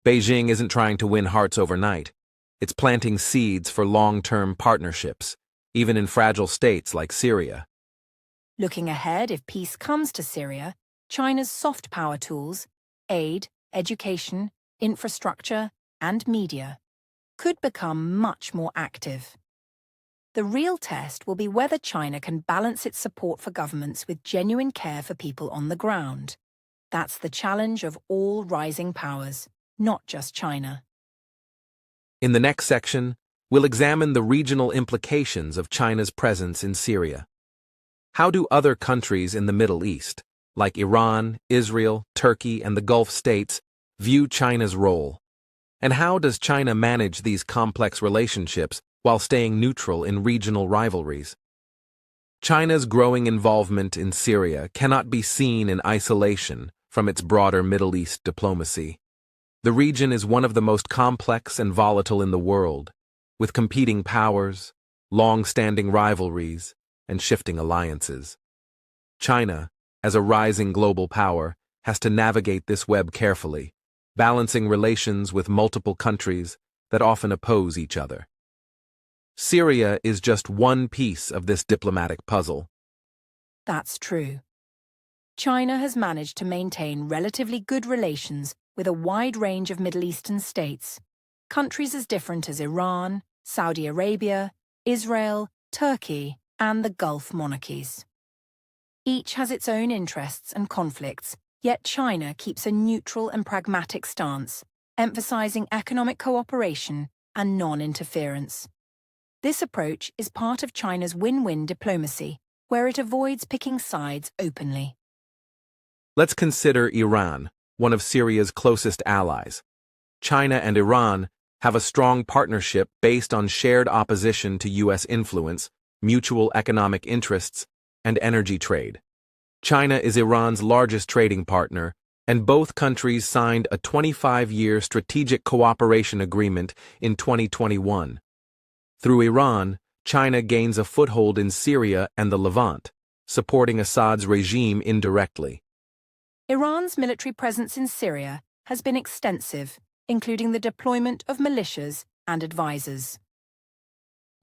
Beijing isn't trying to win hearts overnight. It's planting seeds for long-term partnerships, even in fragile states like Syria. Looking ahead, if peace comes to Syria, China's soft power tools, aid, education, infrastructure, and media, could become much more active. The real test will be whether China can balance its support for governments with genuine care for people on the ground. That's the challenge of all rising powers, not just China. In the next section, we'll examine the regional implications of China's presence in Syria. How do other countries in the Middle East, like Iran, Israel, Turkey, and the Gulf states, view China's role? And how does China manage these complex relationships while staying neutral in regional rivalries? China's growing involvement in Syria cannot be seen in isolation from its broader Middle East diplomacy. The region is one of the most complex and volatile in the world, with competing powers, long-standing rivalries, and shifting alliances. China, as a rising global power, has to navigate this web carefully, balancing relations with multiple countries that often oppose each other. Syria is just one piece of this diplomatic puzzle. That's true. China has managed to maintain relatively good relations with a wide range of Middle Eastern states, countries as different as Iran, Saudi Arabia, Israel, Turkey, and the Gulf monarchies. Each has its own interests and conflicts, yet China keeps a neutral and pragmatic stance, emphasizing economic cooperation and non-interference. This approach is part of China's win-win diplomacy, where it avoids picking sides openly. Let's consider Iran, one of Syria's closest allies. China and Iran have a strong partnership based on shared opposition to U.S. influence, mutual economic interests, and energy trade. China is Iran's largest trading partner, and both countries signed a 25-year strategic cooperation agreement in 2021. Through Iran, China gains a foothold in Syria and the Levant, supporting Assad's regime indirectly. Iran's military presence in Syria has been extensive, including the deployment of militias and advisors.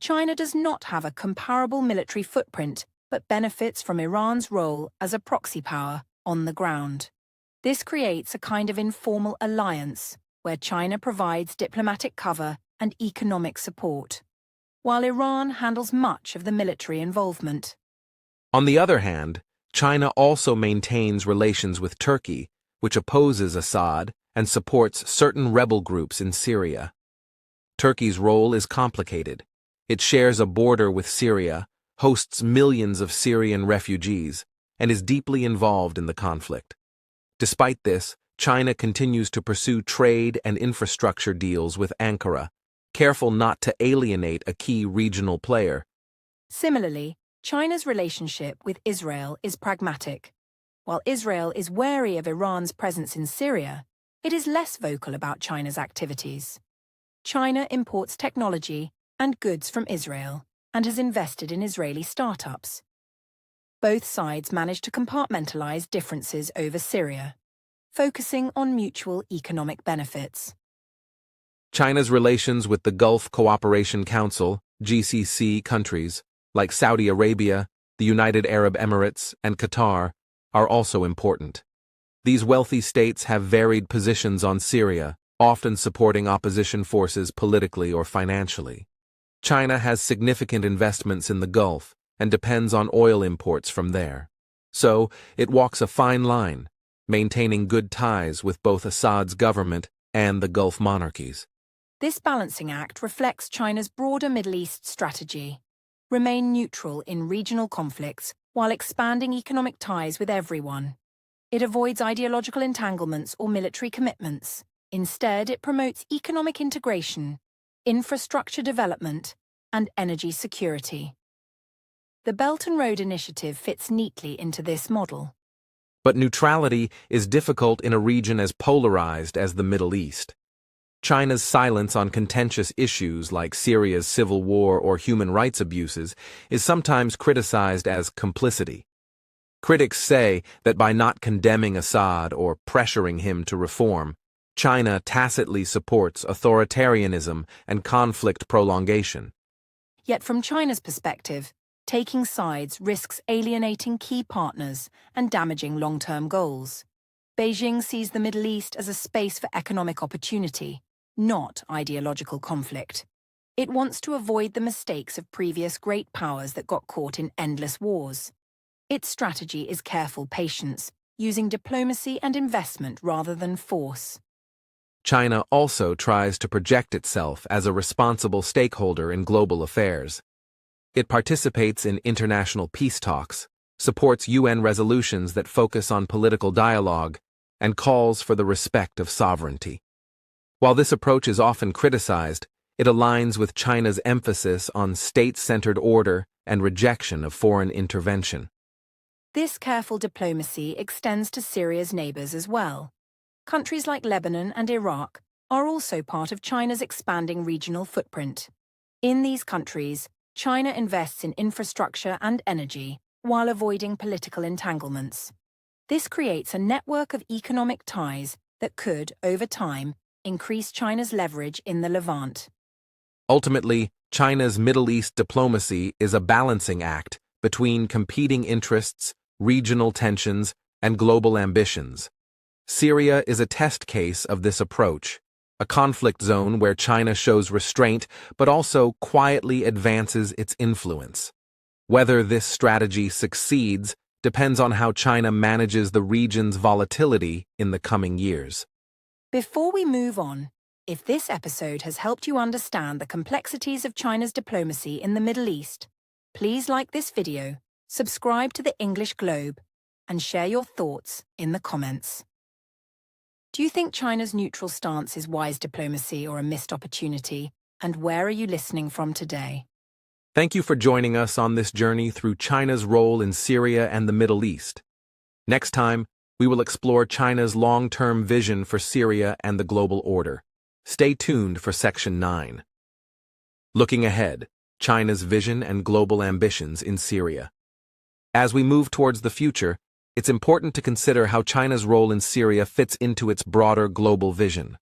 China does not have a comparable military footprint, but benefits from Iran's role as a proxy power on the ground. This creates a kind of informal alliance, where China provides diplomatic cover and economic support, while Iran handles much of the military involvement. On the other hand, China also maintains relations with Turkey, which opposes Assad and supports certain rebel groups in Syria. Turkey's role is complicated. It shares a border with Syria, hosts millions of Syrian refugees, and is deeply involved in the conflict. Despite this, China continues to pursue trade and infrastructure deals with Ankara, careful not to alienate a key regional player. Similarly, China's relationship with Israel is pragmatic. While Israel is wary of Iran's presence in Syria, it is less vocal about China's activities. China imports technology and goods from Israel and has invested in Israeli startups. Both sides manage to compartmentalize differences over Syria, focusing on mutual economic benefits. China's relations with the Gulf Cooperation Council, GCC countries, like Saudi Arabia, the United Arab Emirates, and Qatar, are also important. These wealthy states have varied positions on Syria, often supporting opposition forces politically or financially. China has significant investments in the Gulf and depends on oil imports from there. So, it walks a fine line, maintaining good ties with both Assad's government and the Gulf monarchies. This balancing act reflects China's broader Middle East strategy: remain neutral in regional conflicts while expanding economic ties with everyone. It avoids ideological entanglements or military commitments. Instead, it promotes economic integration, infrastructure development, and energy security. The Belt and Road Initiative fits neatly into this model. But neutrality is difficult in a region as polarized as the Middle East. China's silence on contentious issues like Syria's civil war or human rights abuses is sometimes criticized as complicity. Critics say that by not condemning Assad or pressuring him to reform, China tacitly supports authoritarianism and conflict prolongation. Yet from China's perspective, taking sides risks alienating key partners and damaging long-term goals. Beijing sees the Middle East as a space for economic opportunity, not ideological conflict. It wants to avoid the mistakes of previous great powers that got caught in endless wars. Its strategy is careful patience, using diplomacy and investment rather than force. China also tries to project itself as a responsible stakeholder in global affairs. It participates in international peace talks, supports UN resolutions that focus on political dialogue, and calls for the respect of sovereignty. While this approach is often criticized, it aligns with China's emphasis on state-centered order and rejection of foreign intervention. This careful diplomacy extends to Syria's neighbors as well. Countries like Lebanon and Iraq are also part of China's expanding regional footprint. In these countries, China invests in infrastructure and energy while avoiding political entanglements. This creates a network of economic ties that could, over time, increase China's leverage in the Levant. Ultimately, China's Middle East diplomacy is a balancing act between competing interests, regional tensions, and global ambitions. Syria is a test case of this approach, a conflict zone where China shows restraint but also quietly advances its influence. Whether this strategy succeeds depends on how China manages the region's volatility in the coming years. Before we move on, if this episode has helped you understand the complexities of China's diplomacy in the Middle East, please like this video, subscribe to the English Globe, and share your thoughts in the comments. Do you think China's neutral stance is wise diplomacy or a missed opportunity? And where are you listening from today? Thank you for joining us on this journey through China's role in Syria and the Middle East. Next time, we will explore China's long-term vision for Syria and the global order. Stay tuned for Section 9. Looking ahead, China's vision and global ambitions in Syria. As we move towards the future, it's important to consider how China's role in Syria fits into its broader global vision.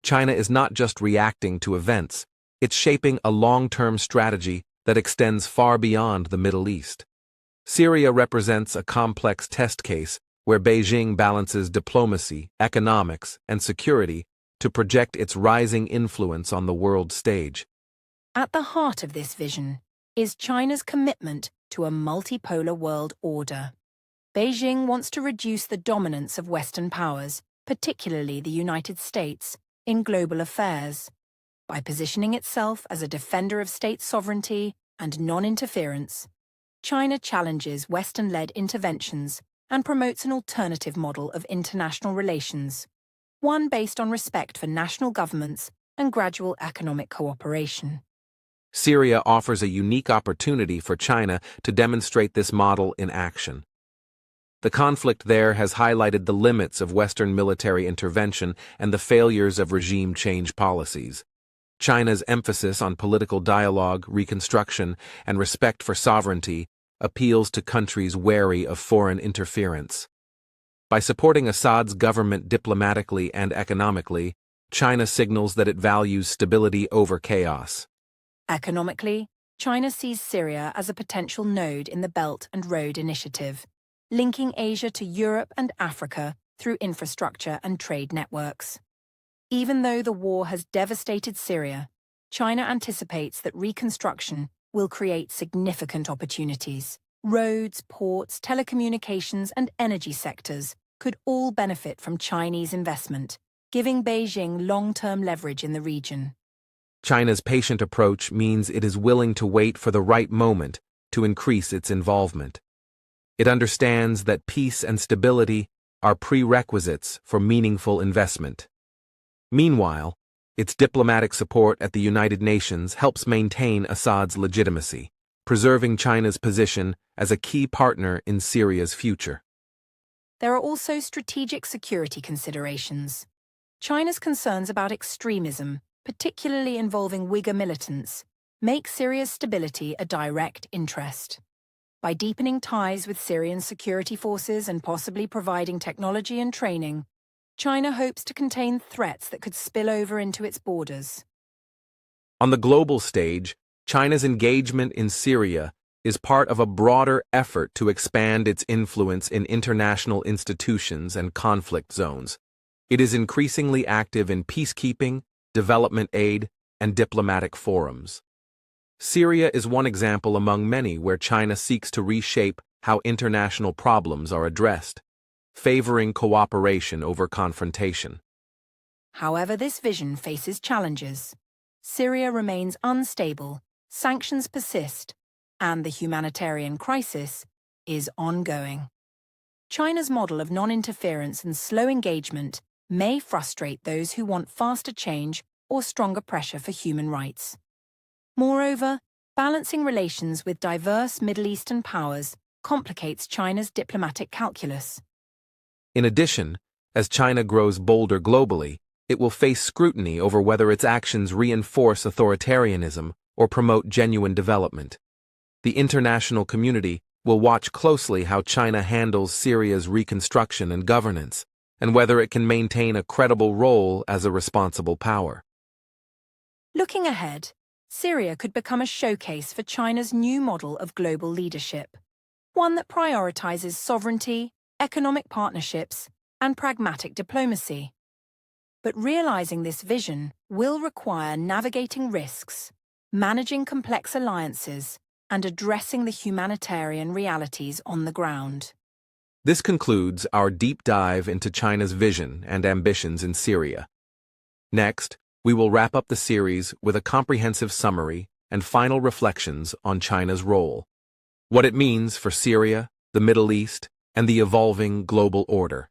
China is not just reacting to events, it's shaping a long-term strategy that extends far beyond the Middle East. Syria represents a complex test case where Beijing balances diplomacy, economics, and security to project its rising influence on the world stage. At the heart of this vision is China's commitment to a multipolar world order. Beijing wants to reduce the dominance of Western powers, particularly the United States, in global affairs. By positioning itself as a defender of state sovereignty and non-interference, China challenges Western-led interventions and promotes an alternative model of international relations, one based on respect for national governments and gradual economic cooperation. Syria offers a unique opportunity for China to demonstrate this model in action. The conflict there has highlighted the limits of Western military intervention and the failures of regime change policies. China's emphasis on political dialogue, reconstruction, and respect for sovereignty appeals to countries wary of foreign interference. By supporting Assad's government diplomatically and economically, China signals that it values stability over chaos. Economically, China sees Syria as a potential node in the Belt and Road Initiative, linking Asia to Europe and Africa through infrastructure and trade networks. Even though the war has devastated Syria, China anticipates that reconstruction will create significant opportunities. Roads, ports, telecommunications, and energy sectors could all benefit from Chinese investment, giving Beijing long-term leverage in the region. China's patient approach means it is willing to wait for the right moment to increase its involvement. It understands that peace and stability are prerequisites for meaningful investment. Meanwhile, its diplomatic support at the United Nations helps maintain Assad's legitimacy, preserving China's position as a key partner in Syria's future. There are also strategic security considerations. China's concerns about extremism, particularly involving Uyghur militants, make Syria's stability a direct interest. By deepening ties with Syrian security forces and possibly providing technology and training, China hopes to contain threats that could spill over into its borders. On the global stage, China's engagement in Syria is part of a broader effort to expand its influence in international institutions and conflict zones. It is increasingly active in peacekeeping, development aid, and diplomatic forums. Syria is one example among many where China seeks to reshape how international problems are addressed, favoring cooperation over confrontation. However, this vision faces challenges. Syria remains unstable, sanctions persist, and the humanitarian crisis is ongoing. China's model of non-interference and slow engagement may frustrate those who want faster change or stronger pressure for human rights. Moreover, balancing relations with diverse Middle Eastern powers complicates China's diplomatic calculus. In addition, as China grows bolder globally, it will face scrutiny over whether its actions reinforce authoritarianism or promote genuine development. The international community will watch closely how China handles Syria's reconstruction and governance, and whether it can maintain a credible role as a responsible power. Looking ahead, Syria could become a showcase for China's new model of global leadership, one that prioritizes sovereignty, economic partnerships, and pragmatic diplomacy. But realizing this vision will require navigating risks, managing complex alliances, and addressing the humanitarian realities on the ground. This concludes our deep dive into China's vision and ambitions in Syria. Next, we will wrap up the series with a comprehensive summary and final reflections on China's role, what it means for Syria, the Middle East, and the evolving global order.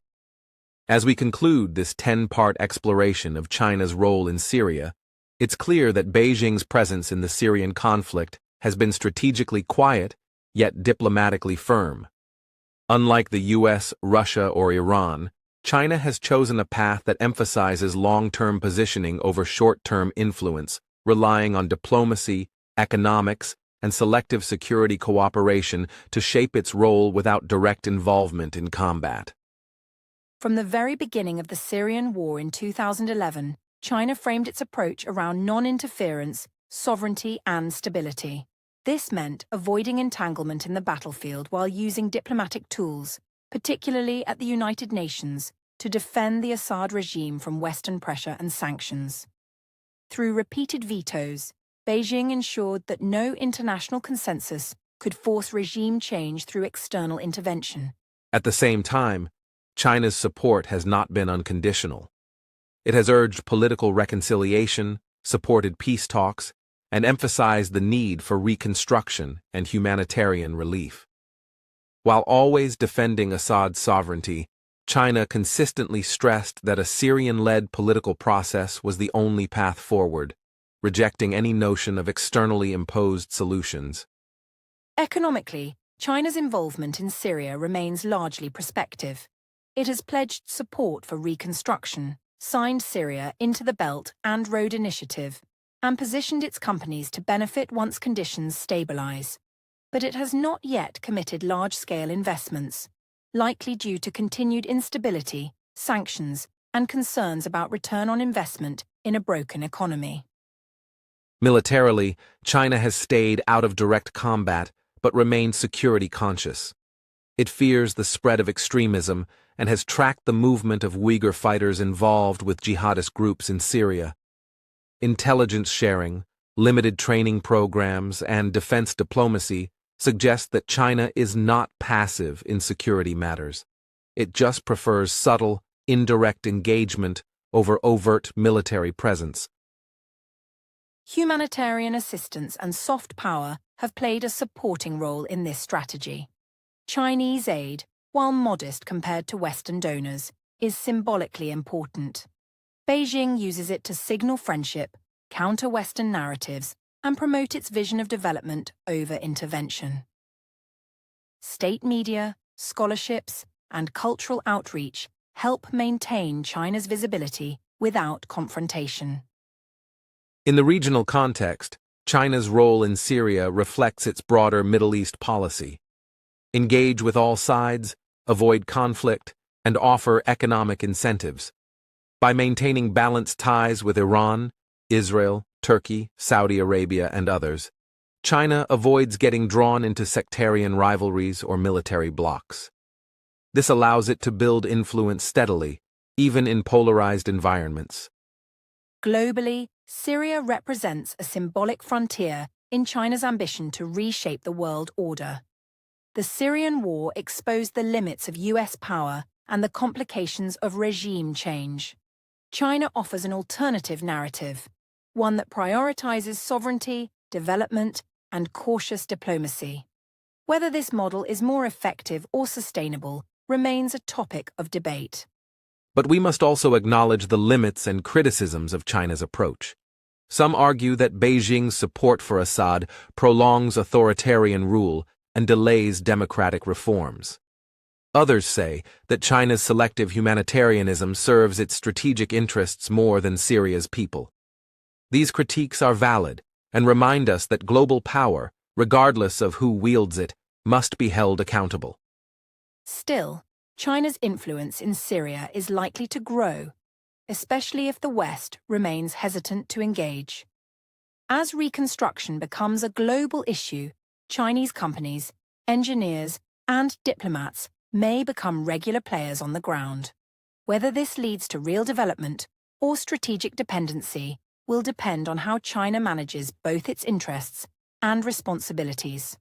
As we conclude this 10-part exploration of China's role in Syria, it's clear that Beijing's presence in the Syrian conflict has been strategically quiet, yet diplomatically firm. Unlike the US, Russia, or Iran, China has chosen a path that emphasizes long-term positioning over short-term influence, relying on diplomacy, economics, and selective security cooperation to shape its role without direct involvement in combat. From the very beginning of the Syrian war in 2011, China framed its approach around non-interference, sovereignty, and stability. This meant avoiding entanglement in the battlefield while using diplomatic tools, particularly at the United Nations, to defend the Assad regime from Western pressure and sanctions. Through repeated vetoes, Beijing ensured that no international consensus could force regime change through external intervention. At the same time, China's support has not been unconditional. It has urged political reconciliation, supported peace talks, and emphasized the need for reconstruction and humanitarian relief. While always defending Assad's sovereignty, China consistently stressed that a Syrian-led political process was the only path forward, rejecting any notion of externally imposed solutions. Economically, China's involvement in Syria remains largely prospective. It has pledged support for reconstruction, signed Syria into the Belt and Road Initiative, and positioned its companies to benefit once conditions stabilize. But it has not yet committed large-scale investments, likely due to continued instability, sanctions, and concerns about return on investment in a broken economy. Militarily, China has stayed out of direct combat but remained security conscious. It fears the spread of extremism and has tracked the movement of Uyghur fighters involved with jihadist groups in Syria. Intelligence sharing, limited training programs, and defense diplomacy suggest that China is not passive in security matters. It just prefers subtle, indirect engagement over overt military presence. Humanitarian assistance and soft power have played a supporting role in this strategy. Chinese aid, while modest compared to Western donors, is symbolically important. Beijing uses it to signal friendship, counter Western narratives, and promote its vision of development over intervention. State media, scholarships, and cultural outreach help maintain China's visibility without confrontation. In the regional context, China's role in Syria reflects its broader Middle East policy. Engage with all sides, avoid conflict, and offer economic incentives. By maintaining balanced ties with Iran, Israel, Turkey, Saudi Arabia, and others, China avoids getting drawn into sectarian rivalries or military blocs. This allows it to build influence steadily, even in polarized environments. Globally, Syria represents a symbolic frontier in China's ambition to reshape the world order. The Syrian war exposed the limits of US power and the complications of regime change. China offers an alternative narrative, one that prioritizes sovereignty, development, and cautious diplomacy. Whether this model is more effective or sustainable remains a topic of debate. But we must also acknowledge the limits and criticisms of China's approach. Some argue that Beijing's support for Assad prolongs authoritarian rule and delays democratic reforms. Others say that China's selective humanitarianism serves its strategic interests more than Syria's people. These critiques are valid and remind us that global power, regardless of who wields it, must be held accountable. Still, China's influence in Syria is likely to grow, especially if the West remains hesitant to engage. As reconstruction becomes a global issue, Chinese companies, engineers, and diplomats may become regular players on the ground. Whether this leads to real development or strategic dependency will depend on how China manages both its interests and responsibilities.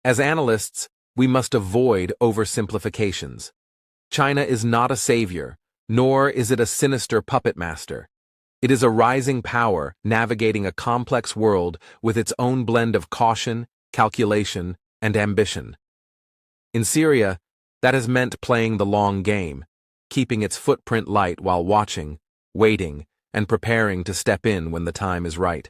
As analysts, we must avoid oversimplifications. China is not a savior, nor is it a sinister puppet master. It is a rising power navigating a complex world with its own blend of caution, calculation, and ambition. In Syria, that has meant playing the long game, keeping its footprint light while watching, waiting, and preparing to step in when the time is right.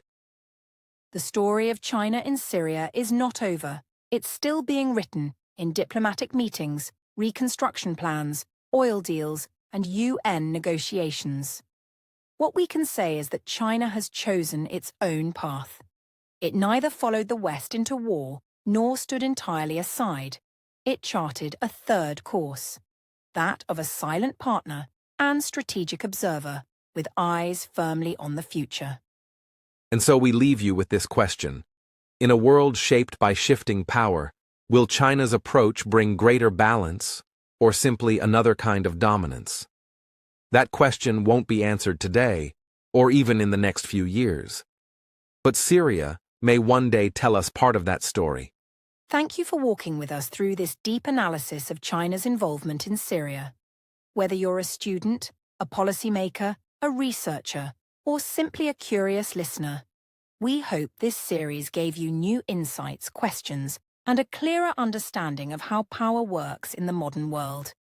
The story of China in Syria is not over. It's still being written in diplomatic meetings, reconstruction plans, oil deals, and UN negotiations. What we can say is that China has chosen its own path. It neither followed the West into war nor stood entirely aside. It charted a third course, that of a silent partner and strategic observer with eyes firmly on the future. And so we leave you with this question. In a world shaped by shifting power, will China's approach bring greater balance or simply another kind of dominance? That question won't be answered today or even in the next few years. But Syria may one day tell us part of that story. Thank you for walking with us through this deep analysis of China's involvement in Syria. Whether you're a student, a policymaker, a researcher, or simply a curious listener, we hope this series gave you new insights, questions, and a clearer understanding of how power works in the modern world.